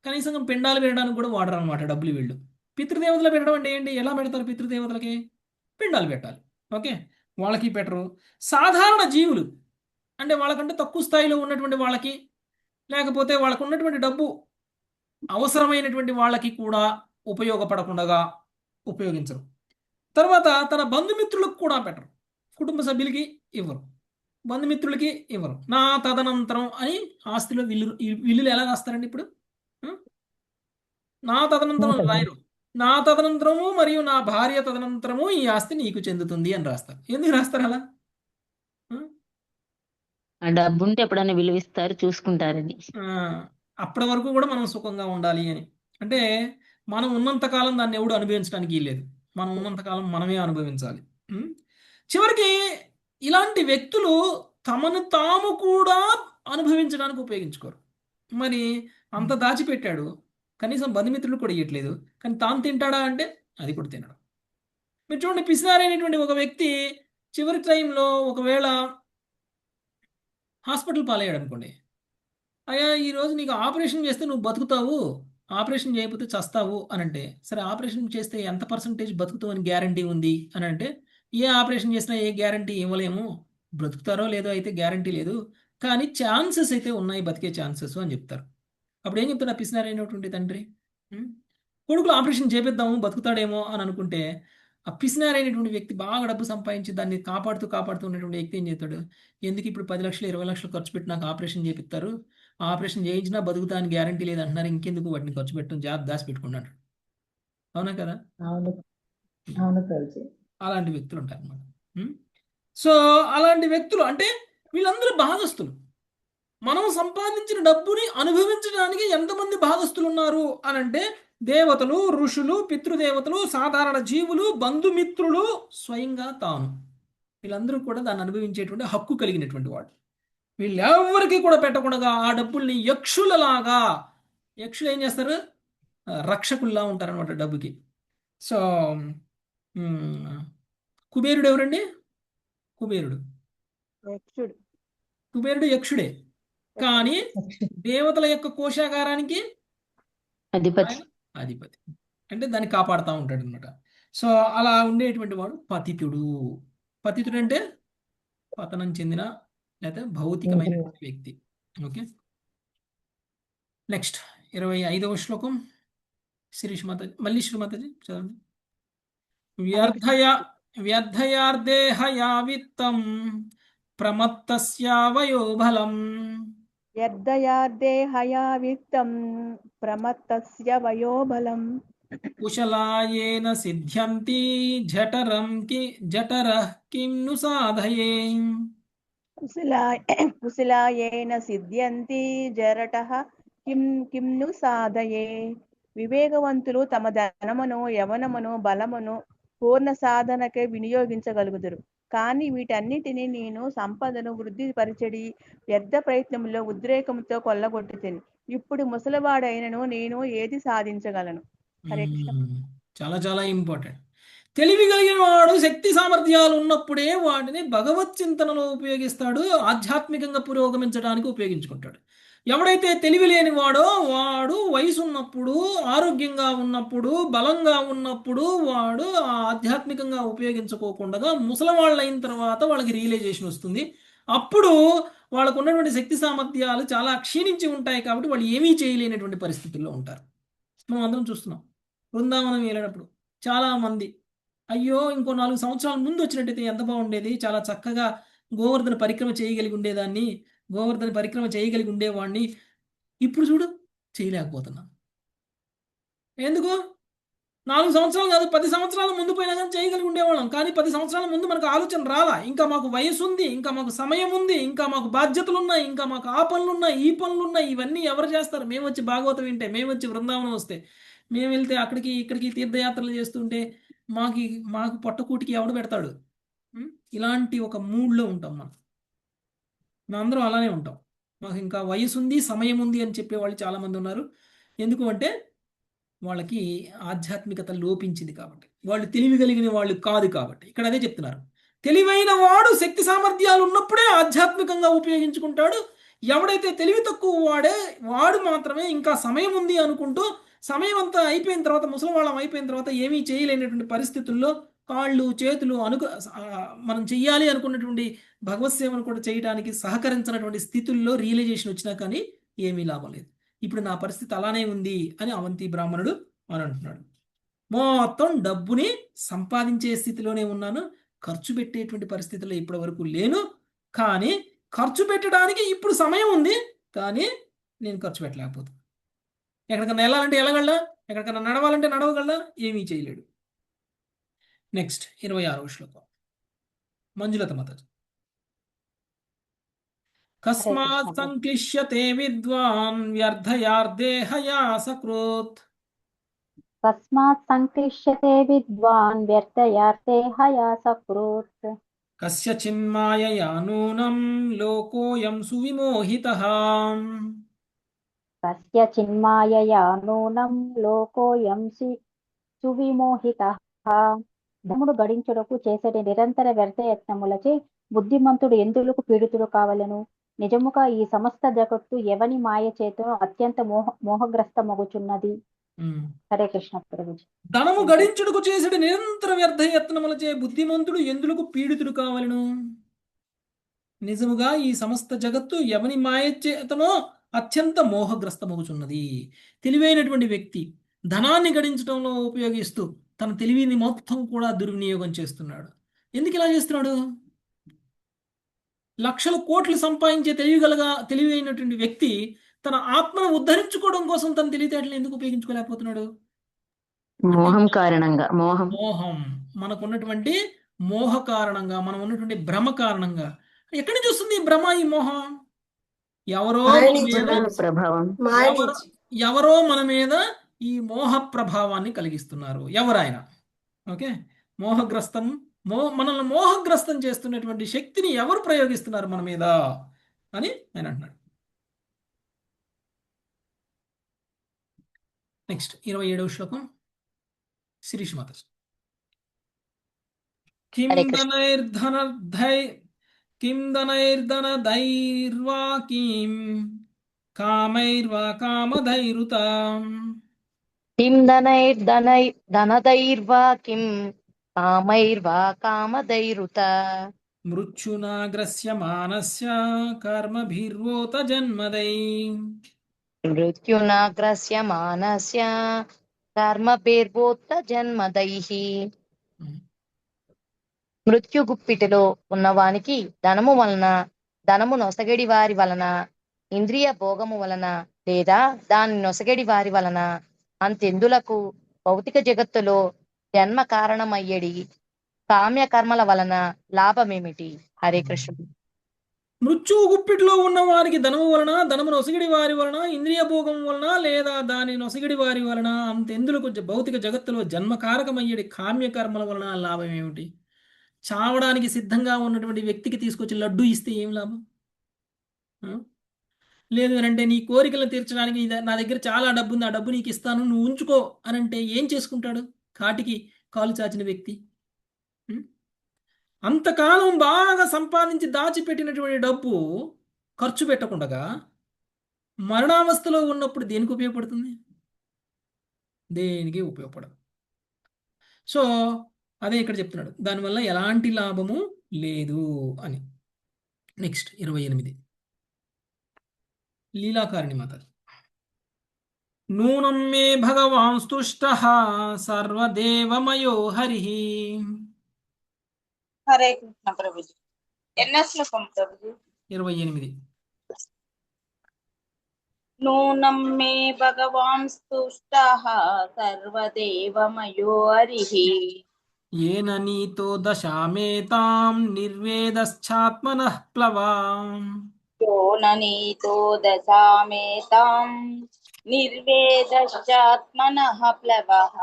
కనీసం పిండాలు పెట్టడానికి కూడా వాడరు అనమాట డబ్బులు వీళ్ళు. పితృదేవతలు పెట్టడం అంటే ఏంటి? ఎలా పెడతారు? పితృదేవతలకి పిండాలు పెట్టాలి. ఓకే, వాళ్ళకి పెట్టరు. సాధారణ జీవులు అంటే వాళ్ళకంటే తక్కువ స్థాయిలో ఉన్నటువంటి వాళ్ళకి, లేకపోతే వాళ్ళకు ఉన్నటువంటి డబ్బు అవసరమైనటువంటి వాళ్ళకి కూడా ఉపయోగపడకుండా ఉపయోగించరు. తర్వాత తన బంధుమిత్రులకు కూడా పెట్టరు. కుటుంబ సభ్యులకి ఇవ్వరు, బంధుమిత్రులకి ఇవ్వరు. నా తదనంతరం అని ఆస్తిలో విల్లులు ఎలా రాస్తారండి ఇప్పుడు? నా తదనంతరం రాయరు. నా తదనంతరము మరియు నా భార్య తదనంతరము ఈ ఆస్తి నీకు చెందుతుంది అని రాస్తారు. ఎందుకు రాస్తారు అలా? డబ్బు ఉంటే ఎప్పుడైనా విలువిస్తారు, చూసుకుంటారని. అప్పటి వరకు కూడా మనం సుఖంగా ఉండాలి అని. అంటే మనం ఉన్నంతకాలం దాన్ని ఎవడు అనుభవించడానికి లేదు. మనం ఉన్నంతకాలం మనమే అనుభవించాలి. చివరికి ఇలాంటి వ్యక్తులు తమను తాము కూడా అనుభవించడానికి ఉపయోగించుకోరు. మరి అంత దాచిపెట్టాడు, కనీసం బంధుమిత్రులు కూడా ఇవ్వట్లేదు, కానీ తాను తింటాడా అంటే అది కూడా తినడం. మీరు చూడండి, పిసినారైనటువంటి ఒక వ్యక్తి చివరి టైంలో ఒకవేళ హాస్పిటల్ పాలయ్యాడు అనుకోండి, అయ్యా ఈరోజు నీకు ఆపరేషన్ చేస్తే నువ్వు బతుకుతావు, ఆపరేషన్ చేయకపోతే చస్తావు అని అంటే, సరే ఆపరేషన్ చేస్తే ఎంత పర్సంటేజ్ బతుకుతావు అని గ్యారంటీ ఉంది అని అంటే, ఏ ఆపరేషన్ చేసినా ఏ గ్యారంటీ ఇవ్వలేము, బ్రతుకుతారో లేదో అయితే గ్యారంటీ లేదు, కానీ ఛాన్సెస్ అయితే ఉన్నాయి, బతికే ఛాన్సెస్ అని చెప్తారు. అప్పుడు ఏం చెప్తాడు పిసినారైనటువంటి తండ్రి? ఉం? కొడుకులు ఆపరేషన్ చేపిద్దాము బతుకుతాడేమో అని అనుకుంటే ఆ పిసినారైనటువంటి వ్యక్తి బాగా డబ్బు సంపాదించి దాన్ని కాపాడుతూ కాపాడుతూ ఉన్నటువంటి వ్యక్తి ఏం చేస్తాడు, ఎందుకు ఇప్పుడు 10 లక్షలు 20 లక్షలు ఖర్చు పెట్టి నాకు ఆపరేషన్ చేపిస్తారు, ఆపరేషన్ చేయించినా బతుకుతా అని గ్యారంటీ లేదంటున్నారు, ఇంకెందుకు వాటిని ఖర్చు పెట్టడం, జాబ్ దాచి పెట్టుకున్నాడు. అవునా కదా? అవును అవును ప్రభుజీ. అలాంటి వ్యక్తులు ఉంటారు అన్నమాట. సో అలాంటి వ్యక్తులు అంటే వీళ్ళందరూ భాగస్తులు. మనం సంపాదించిన డబ్బుని అనుభవించడానికి ఎంతమంది భాగస్తులు ఉన్నారు అని అంటే దేవతలు, ఋషులు, పితృదేవతలు, సాధారణ జీవులు, బంధుమిత్రులు, స్వయంగా తాను, వీళ్ళందరూ కూడా దాన్ని అనుభవించేటువంటి హక్కు కలిగినటువంటి వాడు. వీళ్ళెవరికి కూడా పెట్టకుండా ఆ డబ్బుల్ని యక్షులలాగా, యక్షులు ఏం చేస్తారు, రక్షకుల్లా ఉంటారనమాట డబ్బుకి. సో కుబేరుడు ఎవరండి? కుబేరుడు కుబేరుడు యక్షుడే, కానీ దేవతల యొక్క కోశాగారానికి అధిపతి. ఆయన అధిపతి, అంటే దాన్ని కాపాడుతూ ఉంటాడు అనమాట. సో అలా ఉండేటువంటి వాడు పతితుడు. పతితుడు అంటే పతనం చెందిన లేదా భౌతికమైనటువంటి వ్యక్తి. ఓకే, నెక్స్ట్ 25వ శ్లోకం. శిరీష్ మాతాజీ, మళ్ళీ శ్రీమాతాజీ చదవండి. వ్యర్థయార్దేహయా విత్తం ప్రమత్తస్యావయో బలం యర్దయార్దేహయా విత్తం ప్రమత్తస్య వయోబలం కుశలాయేన సిద్ధ్యంతి జఠరః కిం ను సాధయే. కుశలాయేన సిద్ధ్యంతి జరటః కిం ను సాధయే. వివేకవంతులు తమ ధనమును, యవనమును, బలమును పూర్ణ సాధనకే వినియోగించగలుగుదురు. కానీ వీటన్నిటిని నేను సంపదను వృద్ధి పరిచడి వ్యర్థ ప్రయత్నంలో ఉద్రేకంతో కొల్లగొట్టుతిని. ఇప్పుడు ముసలివాడైనను నేను ఏది సాధించగలను? హరే కృష్ణ. చాలా చాలా ఇంపార్టెంట్. తెలివి కలిగిన వాడు శక్తి సామర్థ్యాలు ఉన్నప్పుడే వాటిని భగవత్ చింతనలో ఉపయోగిస్తాడు, ఆధ్యాత్మికంగా పురోగమించడానికి ఉపయోగించుకుంటాడు. ఎవడైతే తెలివి లేని వాడో వాడు వయసు ఉన్నప్పుడు, ఆరోగ్యంగా ఉన్నప్పుడు, బలంగా ఉన్నప్పుడు వాడు ఆధ్యాత్మికంగా ఉపయోగించుకోకుండా ముసలివాళ్ళు అయిన తర్వాత వాళ్ళకి రియలైజేషన్ వస్తుంది. అప్పుడు వాళ్ళకు ఉన్నటువంటి శక్తి సామర్థ్యాలు చాలా క్షీణించి ఉంటాయి, కాబట్టి వాళ్ళు ఏమీ చేయలేనటువంటి పరిస్థితుల్లో ఉంటారు. మనం అందరం చూస్తున్నాం. బృందావనం వెళ్ళినప్పుడు చాలామంది అయ్యో ఇంకో 4 సంవత్సరాల ముందు వచ్చినట్టయితే ఎంత బాగుండేది, చాలా చక్కగా గోవర్ధన పరిక్రమ చేయగలిగి ఉండేదాన్ని, గోవర్ధన పరిక్రమ చేయగలిగి ఉండేవాడిని, ఇప్పుడు చూడు చేయలేకపోతున్నాను. ఎందుకు? 4 సంవత్సరాలు కాదు, 10 సంవత్సరాల ముందు పోయినా కానీ చేయగలిగి ఉండేవాళ్ళం. కానీ 10 సంవత్సరాల ముందు మనకు ఆలోచన రాలా. ఇంకా మాకు వయసు ఉంది, ఇంకా మాకు సమయం ఉంది, ఇంకా మాకు బాధ్యతలు ఉన్నాయి, ఇంకా మాకు ఆ పనులు ఉన్నాయి, ఈ పనులు ఉన్నాయి. ఇవన్నీ ఎవరు చేస్తారు? మేము వచ్చి భాగవతం వింటే, మేము వచ్చి బృందావనం వస్తే, మేము వెళ్తే అక్కడికి ఇక్కడికి తీర్థయాత్రలు చేస్తుంటే మాకు పొట్టకూటికి ఎవడు పెడతాడు? ఇలాంటి ఒక మూడ్లో ఉంటాం మనం. అందరం అలానే ఉంటాం. మాకు ఇంకా వయసు ఉంది, సమయం ఉంది అని చెప్పేవాళ్ళు చాలామంది ఉన్నారు. ఎందుకు అంటే వాళ్ళకి ఆధ్యాత్మికత లోపించింది కాబట్టి, వాళ్ళు తెలివి కలిగిన వాళ్ళు కాదు కాబట్టి. ఇక్కడ అదే చెప్తున్నారు, తెలివైన వాడు శక్తి సామర్థ్యాలు ఉన్నప్పుడే ఆధ్యాత్మికంగా ఉపయోగించుకుంటాడు. ఎవడైతే తెలివి తక్కువ వాడు మాత్రమే ఇంకా సమయం ఉంది అనుకుంటూ సమయం అంతా అయిపోయిన తర్వాత, ముసలివాళ్ళం అయిపోయిన తర్వాత ఏమీ చేయలేనటువంటి పరిస్థితుల్లో కాళ్ళు చేతులు మనం చెయ్యాలి అనుకున్నటువంటి భగవత్ సేవను కూడా చేయడానికి సహకరించినటువంటి స్థితుల్లో రియలైజేషన్ వచ్చినా కానీ ఏమీ లాభం లేదు. ఇప్పుడు నా పరిస్థితి అలానే ఉంది అని అవంతి బ్రాహ్మణుడు అని అంటున్నాడు. మొత్తం డబ్బుని సంపాదించే స్థితిలోనే ఉన్నాను, ఖర్చు పెట్టేటువంటి పరిస్థితుల్లో ఇప్పటి వరకు లేను. కానీ ఖర్చు పెట్టడానికి ఇప్పుడు సమయం ఉంది, కానీ నేను ఖర్చు పెట్టలేకపోతున్నాను. ఎక్కడికన్నా వెళ్ళాలంటే వెళ్ళగలడా, ఎక్కడికన్నా నడవాలంటే నడవగలడా, ఏమీ చేయలేడు. నెక్స్ట్ 26వ శ్లోకం. మంజులత మాతాజీ. కస్మాత్ సంక్లిశ్యతే విద్వాన్ వ్యర్థయార్దేహయా సకృత్. కస్మాత్ సంక్లిశ్యతే విద్వాన్ వ్యర్థయార్దేహయా సకృత్. కస్య చిన్మాయయా నూనం లోకోయం సువిమోహితః. కస్య చిన్మాయయా నూనం లోకోయం సువిమోహితః. ధనమును గడించుటకు చేసే నిరంతర వ్యర్థయత్నములచే బుద్ధిమంతుడు ఎందులకు పీడితుడు కావలను? నిజముగా ఈ సమస్త జగత్తు ఎవని మాయ చేతను అత్యంత మోహగ్రస్తమగుచున్నది. హరే కృష్ణ ప్రభుజీ. ధనము గడించుటకు చేసే నిరంతర వ్యర్థయత్నములచే బుద్ధిమంతుడు ఎందులకు పీడితుడు కావలను? నిజముగా ఈ సమస్త జగత్తు ఎవని మాయ చేతనో అత్యంత మోహగ్రస్తమగుచున్నది. తెలివైనటువంటి వ్యక్తి ధనాన్ని గడించడంలో ఉపయోగిస్తూ తన తెలివిని మొత్తం కూడా దుర్వినియోగం చేస్తున్నాడు. ఎందుకు ఇలా చేస్తున్నాడు? లక్షల కోట్లు సంపాదించే తెలివైనటువంటి వ్యక్తి తన ఆత్మను ఉద్ధరించుకోవడం కోసం తన తెలివితేటలు ఎందుకు ఉపయోగించుకోలేకపోతున్నాడు? మోహం కారణంగా. మోహం, మనకున్నటువంటి మోహ కారణంగా, మనం ఉన్నటువంటి భ్రమ కారణంగా. ఎక్కడి నుంచి వస్తుంది ఈ భ్రమ, ఈ మోహం? ప్రభావం. ఎవరో మన మీద ఈ మోహ ప్రభావాన్ని కలిగిస్తున్నారు. ఎవరైనా ఓకే, మనల్ని మోహగ్రస్తం చేస్తున్నటువంటి శక్తిని ఎవరు ప్రయోగిస్తున్నారు మన మీద అని ఆయన అంటున్నాడు. నెక్స్ట్ 27వ శ్లోకం శిరీష్ మాత. కిం ధనైర్ధనదైర్వా కిం కామైర్వా కామధైరుతాం. కిం ధనదైర్వా కిం కామైర్వా కామధైరుత. మృత్యునాగ్రస్యమానస్య కర్మభిర్వోత జన్మదై. మృత్యునాగ్రస్యమానస్య కర్మభిర్వోత జన్మదైః. మృత్యు గుప్పిటిలో ఉన్నవానికి ధనము నొసగడి వారి వలన, ఇంద్రియ భోగము వలన లేదా దాని నొసగడి వారి వలన అంతెందులకు భౌతిక జగత్తులో జన్మ కారణమయ్యడి కామ్య కర్మల వలన లాభమేమిటి? హరే కృష్ణ. మృత్యు గుప్పిట్లో ఉన్న వారికి ధనము వలన, ధనము నొసగిడి వారి వలన, ఇంద్రియ భోగం వలన లేదా దాని నొసగిడి వారి వలన అంతెందులకు భౌతిక జగత్తులో జన్మకారకమయ్యేది కామ్య కర్మల వలన లాభం ఏమిటి? చావడానికి సిద్ధంగా ఉన్నటువంటి వ్యక్తికి తీసుకొచ్చి లడ్డు ఇస్తే ఏం లాభం? లేదు అనంటే నీ కోరికలను తీర్చడానికి నా దగ్గర చాలా డబ్బు ఉంది, ఆ డబ్బు నీకు ఇస్తాను, నువ్వు ఉంచుకో అనంటే ఏం చేసుకుంటాడు? కాటికి కాలు చాచిన వ్యక్తి. అంతకాలం బాగా సంపాదించి దాచిపెట్టినటువంటి డబ్బు ఖర్చు పెట్టకుండా మరణావస్థలో ఉన్నప్పుడు దేనికి ఉపయోగపడుతుంది? దేనికి ఉపయోగపడదు. సో అదే ఇక్కడ చెప్తున్నాడు, దానివల్ల ఎలాంటి లాభము లేదు అని. నెక్స్ట్ 28 లీలాకారిణి మాత. నూనం మే భగవాన్ స్తుష్టః సర్వదేవమయో హరిః. హరే కృష్ణ ప్రభుజీ. ఎన్న శ్లోకం ప్రభుజీ? 28. నూనం మే భగవాన్ స్తుష్టః సర్వదేవమయో హరిః. ఏన నీతో దశామేతాం నిర్వేదశ్చాత్మనః ప్లవాం. యోననీతో దశామేతాం నిర్వేదశ్చాత్మనః ప్లవః.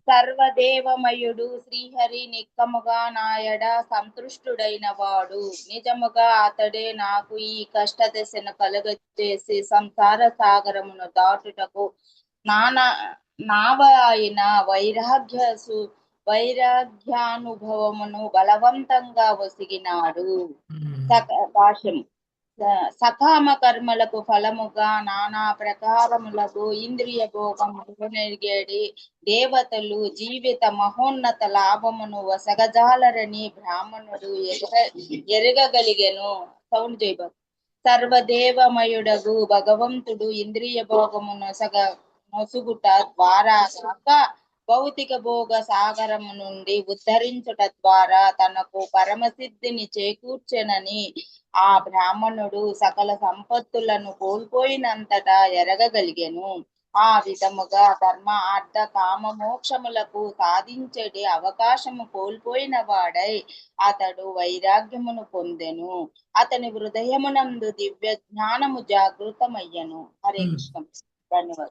సర్వదేవమయుడు శ్రీహరి నిక్కముగా నాయడ సంతృష్టుడైన వాడు. నిజముగా అతడే నాకు ఈ కష్ట దశను కలుగచేసి సంసార సాగరమును దాటుటకు నావ అయిన వైరాగ్యానుభవమును బలవంతంగా ఒసిగినాడు. భాష్యం. సకామ కర్మలకు ఫలముగా నానా ప్రకారములకు ఇంద్రియ భోగములు నెరిగేడి దేవతలు జీవిత మహోన్నత లాభమును వసగజాలరని బ్రాహ్మణుడు ఎరగగలిగెను. సౌండ్ జైబ. సర్వదేవమయుడగు భగవంతుడు ఇంద్రియ భోగము నొసుగుట ద్వారా కాక భౌతిక భోగ సాగరము నుండి ఉద్ధరించుట ద్వారా తనకు పరమసిద్ధిని చేకూర్చెనని ఆ బ్రాహ్మణుడు సకల సంపత్తులను కోల్పోయినంతటా ఎరగగలిగెను. ఆ విధముగా ధర్మ అర్థ కామ మోక్షములకు సాధించడి అవకాశము కోల్పోయిన వాడై అతడు వైరాగ్యమును పొందెను. అతని హృదయమునందు దివ్య జ్ఞానము జాగృతమయ్యను. హరే కృష్ణ.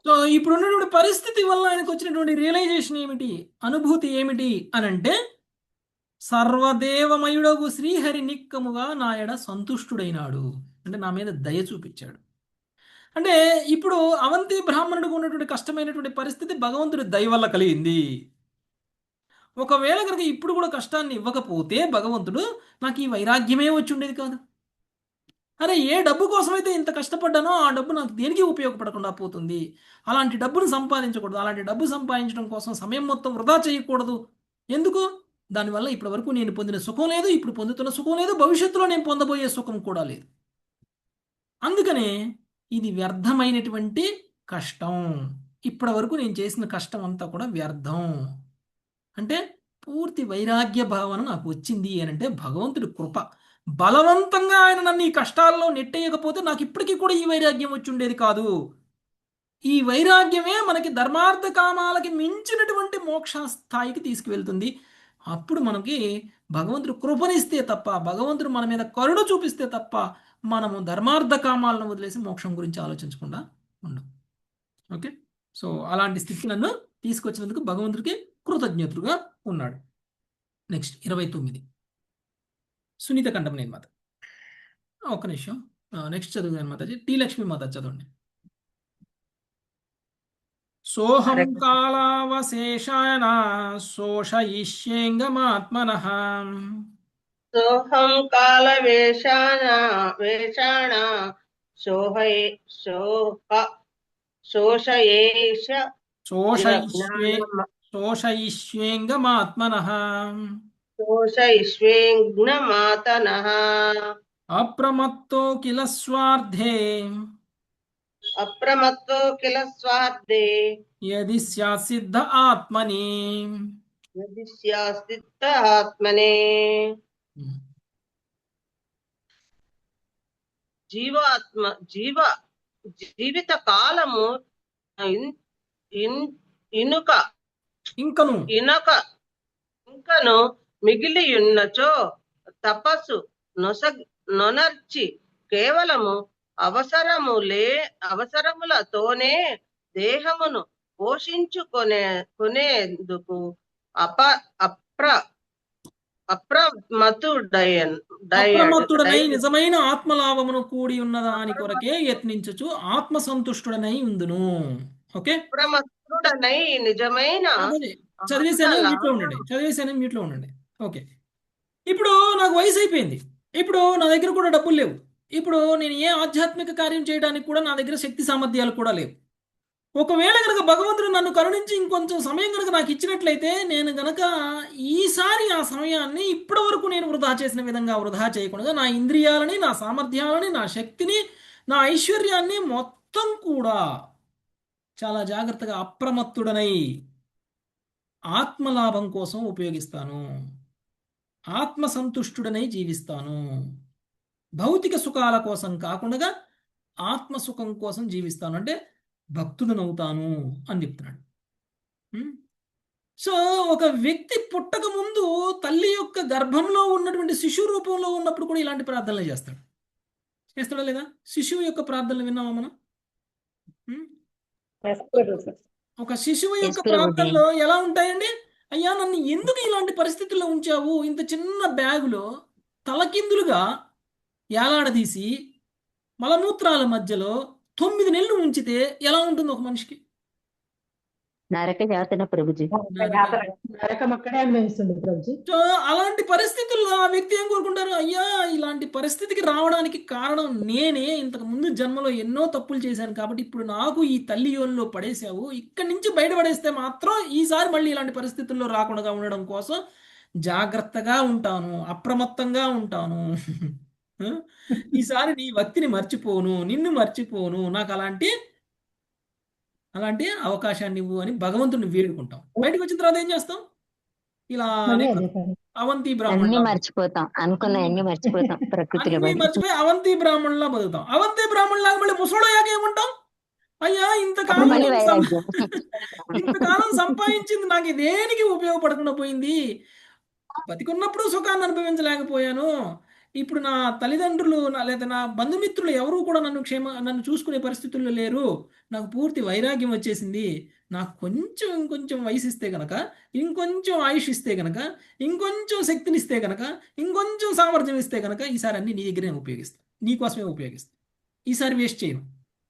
సో ఇప్పుడు ఉన్నటువంటి పరిస్థితి వల్ల ఆయనకు వచ్చినటువంటి రియలైజేషన్ ఏమిటి, అనుభూతి ఏమిటి అని అంటే, సర్వదేవమయుడగు శ్రీహరి నిక్కముగా నాయడ సంతుష్టుడైనాడు. అంటే నా మీద దయ చూపించాడు. అంటే ఇప్పుడు అవంతి బ్రాహ్మణుడికి ఉన్నటువంటి కష్టమైనటువంటి పరిస్థితి భగవంతుడి దయ వల్ల కలిగింది. ఒకవేళ కనుక ఇప్పుడు కూడా కష్టాన్ని ఇవ్వకపోతే భగవంతుడు నాకు ఈ వైరాగ్యమే వచ్చి ఉండేది కాదు. అరే ఏ డబ్బు కోసమైతే ఇంత కష్టపడ్డానో ఆ డబ్బు నాకు దేనికి ఉపయోగపడకుండా పోతుంది. అలాంటి డబ్బును సంపాదించకూడదు. అలాంటి డబ్బు సంపాదించడం కోసం సమయం మొత్తం వృధా చేయకూడదు. ఎందుకు? దానివల్ల ఇప్పటి వరకు నేను పొందిన సుఖం లేదు, ఇప్పుడు పొందుతున్న సుఖం లేదు, భవిష్యత్తులో నేను పొందబోయే సుఖం కూడా లేదు. అందుకనే ఇది వ్యర్థమైనటువంటి కష్టం ఇప్పటి వరకు నేను చేసిన కష్టం అంతా కూడా వ్యర్థం. అంటే పూర్తి వైరాగ్య భావన నాకు వచ్చింది అని అంటే భగవంతుడి కృప. బలవంతంగా ఆయన నన్ను ఈ కష్టాల్లో నెట్టేయకపోతే నాకు ఇప్పటికీ కూడా ఈ వైరాగ్యం వచ్చి ఉండేది కాదు. ఈ వైరాగ్యమే మనకి ధర్మార్థ కామాలకి మించినటువంటి మోక్ష స్థాయికి తీసుకువెళ్తుంది. అప్పుడు మనకి భగవంతుడు కృపనిస్తే తప్ప, భగవంతుడు మన మీద కరుణ చూపిస్తే తప్ప మనము ధర్మార్థ కామాలను వదిలేసి మోక్షం గురించి ఆలోచించకుండా ఉండం. ఓకే, సో అలాంటి స్థితి నన్ను తీసుకొచ్చినందుకు భగవంతుడికి కృతజ్ఞతుడుగా ఉన్నాడు. నెక్స్ట్ 29 సునీత కంఠమనేని మాత. ఒక్క నిమిషం, నెక్స్ట్ చదువుగాను మాతాజీ. టీ లక్ష్మి మాత చదవండి. సోహం కాలావశేషాయన శోషయిష్యేంగమాత్మనః సోహం కాల వేషాణ శోషయేష శోషయిష్యేంగమాత్మనః శోషయిష్వేంగ్నమాతనః అప్రమత్తో కిల స్వార్థే యది స్యాసిద్ధ ఆత్మని. జీవిత కాలము ఇంకను మిగిలియున్నచో తపస్సు నొనర్చి కేవలము అవసరములతోనే దేహమును పోషించుకొనేందుకు అప్రమత్తుడనై నిజమైన ఆత్మలాభమును కూడి ఉన్నదాని కొరకే యత్నించుచు ఆత్మసంతుష్టుడనై ఉందును. ఓకే, అప్రమత్తుడనై నిజమైన చదివేశాను, మ్యూట్లో ఉండండి. ఓకే, ఇప్పుడు నాకు వయసు అయిపోయింది. ఇప్పుడు నా దగ్గర కూడా డబ్బులు లేవు. ఇప్పుడు నేను ఏ ఆధ్యాత్మిక కార్యం చేయడానికి కూడా నా దగ్గర శక్తి సామర్థ్యాలు కూడా లేవు. ఒకవేళ కనుక భగవంతుడు నన్ను కరుణించి ఇంకొంచెం సమయం కనుక నాకు ఇచ్చినట్లయితే నేను గనక ఈసారి ఆ సమయాన్ని ఇప్పటి వరకు నేను వృధా చేసిన విధంగా వృధా చేయకుండా నా ఇంద్రియాలని, నా సామర్థ్యాలని, నా శక్తిని, నా ఐశ్వర్యాన్ని మొత్తం కూడా చాలా జాగ్రత్తగా అప్రమత్తుడనై ఆత్మలాభం కోసం ఉపయోగిస్తాను. ఆత్మసంతుష్టుడనై జీవిస్తాను. భౌతిక సుఖాల కోసం కాకుండా ఆత్మసుఖం కోసం జీవిస్తాను, అంటే భక్తుడనవుతాను అని చెప్తున్నాడు. సో ఒక వ్యక్తి పుట్టక ముందు తల్లి యొక్క గర్భంలో ఉన్నటువంటి శిశువు రూపంలో ఉన్నప్పుడు కూడా ఇలాంటి ప్రార్థనలు చేస్తాడా లేదా? శిశువు యొక్క ప్రార్థనలు విన్నామా మనం? ఒక శిశువు యొక్క ప్రార్థనలు ఎలా ఉంటాయండి? అయ్యా, నన్ను ఎందుకు ఇలాంటి పరిస్థితుల్లో ఉంచావు? ఇంత చిన్న బ్యాగులో తలకిందులుగా ఏలాడదీసి మలమూత్రాల మధ్యలో 9 నెలలు ఉంచితే ఎలా ఉంటుంది ఒక మనిషికి? నరక యాతన ప్రభుజీ. నరకం అక్కడే అనుభవిస్తుంది ప్రభుజీ. సో అలాంటి పరిస్థితుల్లో ఆ వ్యక్తి ఏం కోరుకుంటారు? అయ్యా, ఇలాంటి పరిస్థితికి రావడానికి కారణం నేనే. ఇంతకు ముందు జన్మలో ఎన్నో తప్పులు చేశాను కాబట్టి ఇప్పుడు నాకు ఈ తల్లి యోనిలో పడేశావు. ఇక్కడి నుంచి బయటపడేస్తే మాత్రం ఈసారి మళ్ళీ ఇలాంటి పరిస్థితుల్లో రాకుండా ఉండడం కోసం జాగ్రత్తగా ఉంటాను, అప్రమత్తంగా ఉంటాను. ఈసారి నీ భక్తిని మర్చిపోను, నిన్ను మర్చిపోను, నాకు అలాంటి అవకాశాన్ని ఇవ్వు అని భగవంతుడిని వేడుకుంటాం. బయటకు వచ్చిన తర్వాత ఏం చేస్తాం? ఇలా అవంతి బ్రాహ్మణులు మర్చిపోతాం, అనుకున్న మర్చిపోతాం, ప్రకృతిలో మర్చిపోయి అవంతి బ్రాహ్మణులా బతుకుతాం. అవంతి బ్రాహ్మణులాగా మళ్ళీ ముసలోయాక ఏమంటాం? అయ్యా, ఇంతకాలం సంపాదించింది నాకు దేనికి ఉపయోగపడకుండా పోయింది. బతికున్నప్పుడు సుఖాన్ని అనుభవించలేకపోయాను. ఇప్పుడు నా తల్లిదండ్రులు లేదా నా బంధుమిత్రులు ఎవరు కూడా నన్ను చూసుకునే పరిస్థితుల్లో లేరు. నాకు పూర్తి వైరాగ్యం వచ్చేసింది. నాకు ఇంకొంచెం వయసు ఇస్తే గనక, ఇంకొంచెం ఆయుష్ ఇస్తే గనక, ఇంకొంచెం శక్తిని ఇస్తే గనక, ఇంకొంచెం సామర్థ్యం ఇస్తే గనక ఈసారి అన్ని నీ దగ్గరే ఉపయోగిస్తాను, నీకోసమే ఉపయోగిస్తాను. ఈసారి వేస్ట్ చేయను.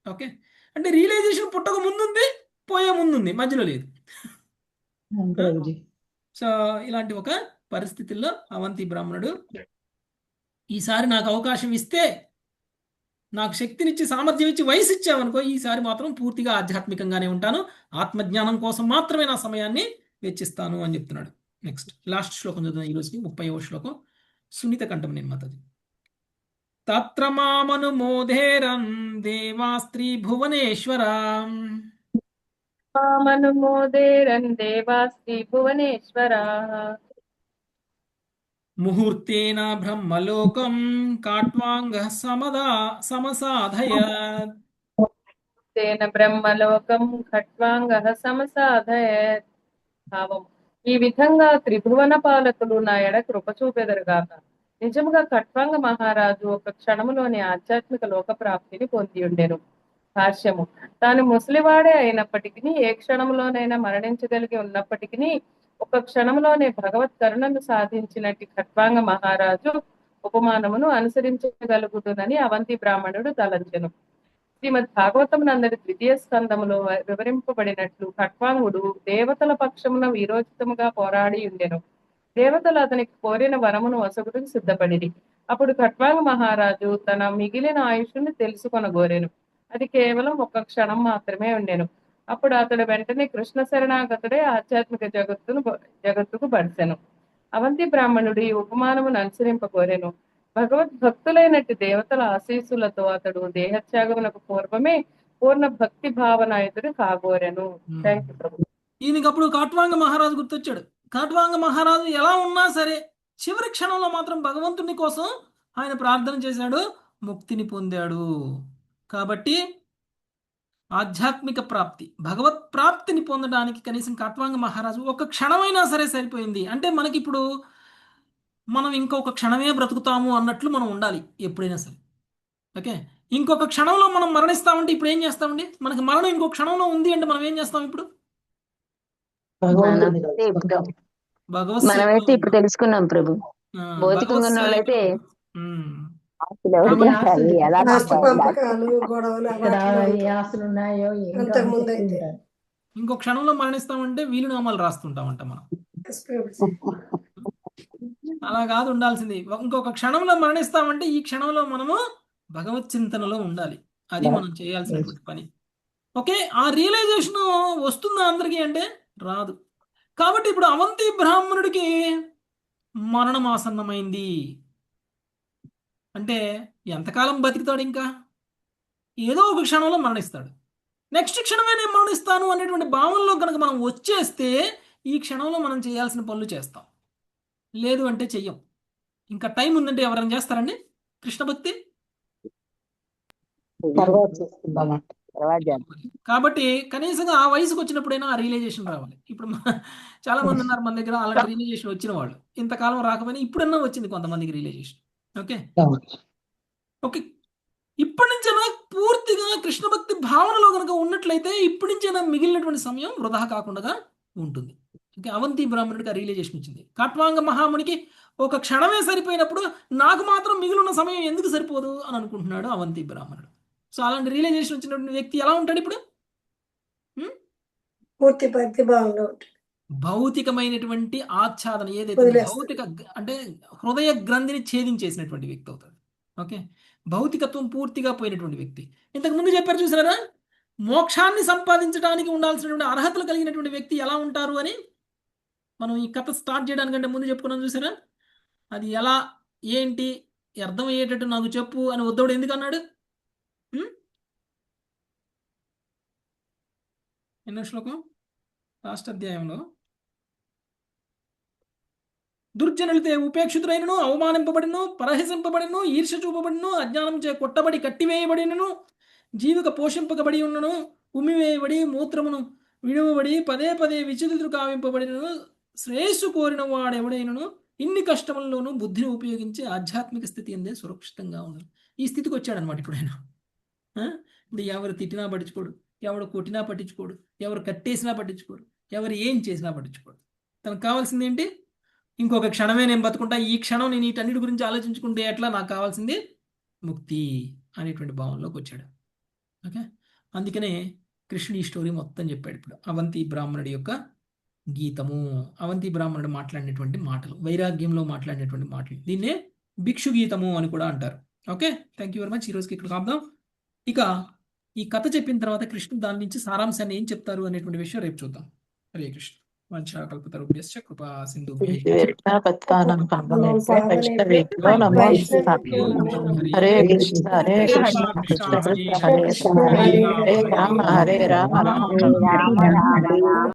ఓకే, అంటే రియలైజేషన్ పుట్టక ముందుంది, పోయే ముందుంది, మధ్యలో లేదు. సో ఇలాంటి ఒక పరిస్థితుల్లో అవంతి బ్రాహ్మణుడు ఈసారి నాకు అవకాశం ఇస్తే, నాకు శక్తినిచ్చి సామర్థ్యం ఇచ్చి వయసు ఇచ్చావనుకో, ఈసారి మాత్రం పూర్తిగా ఆధ్యాత్మికంగానే ఉంటాను, ఆత్మజ్ఞానం కోసం మాత్రమే నా సమయాన్ని వెచ్చిస్తాను అని చెప్తున్నాడు. నెక్స్ట్ లాస్ట్ శ్లోకం చదువుతాను ఈరోజుకి, 30వ శ్లోకం. సునీత కంఠమనేని మాతాజీ. తత్ర మామనుమోదేరం దేవాస్త్రీ భువనేశ్వర మామనుమోదేరన్ దేవాస్తి భువనేశ్వరాః. ముహూర్తేన బ్రహ్మలోకం కాట్వాంగ సమసాధయత్. తేన బ్రహ్మలోకం ఖట్వాంగః సమసాధయత్. భావం: ఈ విధంగా త్రిభువన పాలకులు నా ఎడ కృప చూపెదరుగాక. నిజముగా ఖట్వాంగ మహారాజు ఒక క్షణములోని ఆధ్యాత్మిక లోక ప్రాప్తిని పొంది ఉండెను. భాష్యము: తాను ముసలివాడే అయినప్పటికీ ఏ క్షణంలోనైనా మరణించగలిగి ఉన్నప్పటికీ ఒక క్షణంలోనే భగవత్ కరుణను సాధించినట్టి ఖట్వాంగ మహారాజు ఉపమానమును అనుసరించగలుగుతుందని అవంతి బ్రాహ్మణుడు తలంచెను. శ్రీమద్ భాగవతం నందరి 2వ స్కందములో వివరింపబడినట్లు ఖట్వాంగుడు దేవతల పక్షమున వీరోచితముగా పోరాడి ఉండెను. దేవతలు అతనికి కోరిన వరమును వసగుటకు సిద్ధపడిరి. అప్పుడు ఖట్వాంగ మహారాజు తన మిగిలిన ఆయుష్ను తెలుసుకొనగోరెను. అది కేవలం ఒక క్షణం మాత్రమే ఉండెను. అప్పుడు అతడు వెంటనే కృష్ణ శరణాగతుడే ఆధ్యాత్మిక జగత్తుకు బడిసెను. అవంతి బ్రాహ్మణుడు ఈ ఉపమానమును అనుసరింపగోరెను. భగవద్భక్తులైనట్టి దేవతల ఆశీస్సులతో అతడు దేహత్యాగమునకు పూర్వమే పూర్ణ భక్తి భావనాయుతుడు కాగోరెను. థ్యాంక్ యూ ప్రభు. ఈయనకి అప్పుడు కాట్వాంగ మహారాజు గుర్తొచ్చాడు. కాట్వాంగ మహారాజు ఎలా ఉన్నా సరే చివరి క్షణంలో మాత్రం భగవంతుని కోసం ఆయన ప్రార్థన చేశాడు, ముక్తిని పొందాడు. కాబట్టి ఆధ్యాత్మిక ప్రాప్తి, భగవత్ ప్రాప్తిని పొందడానికి కనీసం కాట్వాంగ మహారాజు ఒక క్షణమైనా సరే సరిపోయింది. అంటే మనకి ఇప్పుడు మనం ఇంకొక క్షణమే బ్రతుకుతాము అన్నట్లు మనం ఉండాలి ఎప్పుడైనా సరే. ఓకే, ఇంకొక క్షణంలో మనం మరణిస్తామంటే ఇప్పుడు ఏం చేస్తామండి? మనకి మరణం ఇంకొక క్షణంలో ఉంది అంటే మనం ఏం చేస్తాం? ఇప్పుడు మనమైతే ఇప్పుడు తెలుసుకున్నాం ప్రభు. భౌతికంగా ఉన్న వాళ్ళైతే ఆస్తి పంపకాలు గొడవలు ఇక్కడ ఏ ఆస్తులు ఉన్నాయో ఏంటో అంతకుముందు అయితే ఇంకో క్షణంలో మరణిస్తామంటే వీలునామాలు రాస్తుంటామంట మనం. అలా కాదు ఉండాల్సింది. ఇంకొక క్షణంలో మరణిస్తామంటే ఈ క్షణంలో మనము భగవత్ చింతనలో ఉండాలి. అది మనం చేయాల్సినటువంటి పని. ఓకే, ఆ రియలైజేషన్ వస్తుందా అందరికీ అంటే రాదు. కాబట్టి ఇప్పుడు అవంతి బ్రాహ్మణుడికి మరణం ఆసన్నమైంది అంటే ఎంతకాలం బతుకుతాడు? ఇంకా ఏదో ఒక క్షణంలో మరణిస్తాడు. నెక్స్ట్ క్షణమే నేను మరణిస్తాను అనేటువంటి భావనలో కనుక మనం వచ్చేస్తే ఈ క్షణంలో మనం చేయాల్సిన పనులు చేస్తాం, లేదు అంటే చెయ్యం. ఇంకా టైం ఉందంటే ఎవరైనా చేస్తారండి కృష్ణ భక్తి? కాబట్టి కనీసంగా ఆ వయసుకు వచ్చినప్పుడైనా ఆ రియలైజేషన్ రావాలి. ఇప్పుడు చాలా మంది ఉన్నారు మన దగ్గర అలాంటి రియలైజేషన్ వచ్చిన వాళ్ళు. ఇంతకాలం రాకపోయినా ఇప్పుడన్నా వచ్చింది కొంతమందికి రియలైజేషన్. ఓకే ఓకే, ఇప్పటి నుంచైనా పూర్తిగా కృష్ణ భక్తి భావనలో కనుక ఉన్నట్లయితే ఇప్పటి నుంచైనా మిగిలినటువంటి సమయం వృధా కాకుండా ఉంటుంది. ఓకే, అవంతి బ్రాహ్మణుడికి ఆ రియలైజేషన్ వచ్చింది. కాట్వాంగ మహామునికి ఒక క్షణమే సరిపోయినప్పుడు నాకు మాత్రం మిగిలిన సమయం ఎందుకు సరిపోదు అని అనుకుంటున్నాడు అవంతి బ్రాహ్మణుడు. సో అలాంటి రియలైజేషన్ వచ్చినటువంటి వ్యక్తి ఎలా ఉంటాడు ఇప్పుడు? పూర్తి భక్తి భావంలో ఉంటుంది. భౌతికమైనటువంటి ఆచ్ఛాదన ఏదైతే భౌతిక అంటే హృదయ గ్రంథిని ఛేదించేసినటువంటి వ్యక్తి అవుతాడు. ఓకే, భౌతికత్వం పూర్తిగా పోయినటువంటి వ్యక్తి. ఇంతకు ముందు చెప్పారు చూసారా, మోక్షాన్ని సంపాదించడానికి ఉండాల్సినటువంటి అర్హతలు కలిగినటువంటి వ్యక్తి ఎలా ఉంటారు అని మనం ఈ కథ స్టార్ట్ చేయడానికంటే ముందు చెప్పుకున్నాం చూసారా. అది ఎలా ఏంటి అర్థమయ్యేటట్టు నాకు చెప్పు అని ఉద్ధవుడు ఎందుకు అన్నాడు? ఎన్నో శ్లోకం? లాస్ట్ అధ్యాయంలో దుర్జనులతో ఉపేక్షితులైనను, అవమానింపబడిను, పరహసింపబడిను, ఈర్ష చూపబడిను, అజ్ఞానం చే కొట్టబడి కట్టివేయబడినను, జీవిక పోషింపకబడి ఉన్నను, ఉమ్మివేయబడి మూత్రమును విడువబడి పదే పదే విచిత్రులు కావింపబడినను, శ్రేయస్సు కోరిన వాడెవడైనను ఇన్ని కష్టముల్లోనూ బుద్ధిని ఉపయోగించి ఆధ్యాత్మిక స్థితి అందే సురక్షితంగా ఉండదు. ఈ స్థితికి వచ్చాడనమాట ఇప్పుడు ఆయన. ఇప్పుడు ఎవరు తిట్టినా పట్టించుకోడు, ఎవడు కొట్టినా పట్టించుకోడు, ఎవరు కట్టేసినా పట్టించుకోడు, ఎవరు ఏం చేసినా పట్టించుకోడు. తనకు కావాల్సింది ఏంటి? ఇంకొక క్షణమే నేను బతుకుంటా, ఈ క్షణం నేను వీటన్నిటి గురించి ఆలోచించుకుంటే ఎట్లా, నాకు కావాల్సింది ముక్తి అనేటువంటి భావనలోకి వచ్చాడు. ఓకే, అందుకనే కృష్ణుడు ఈ స్టోరీ మొత్తం చెప్పాడు. ఇప్పుడు అవంతి బ్రాహ్మణుడి యొక్క గీతము, అవంతి బ్రాహ్మణుడు మాట్లాడినటువంటి మాటలు, వైరాగ్యంలో మాట్లాడినటువంటి మాటలు, దీన్నే భిక్షు గీతము అని కూడా అంటారు. Okay, thank you very much. ఈరోజుకి ఇక్కడ కాపుదాం. ఇక ఈ కథ చెప్పిన తర్వాత కృష్ణుడు దాని నుంచి సారాంశాన్ని ఏం చెప్తారు అనేటువంటి విషయం రేపు చూద్దాం. హరే కృష్ణ. వంశాకల్పతరుభ్యశ్చ కృపా సింధుభ్యైవ వైష్ణవేభ్యో నమో హరే కృష్ణ హరే కృష్ణ కృష్ణ కృష్ణ హరే హరే హరే రామ హరే రామ రామ రామ రామ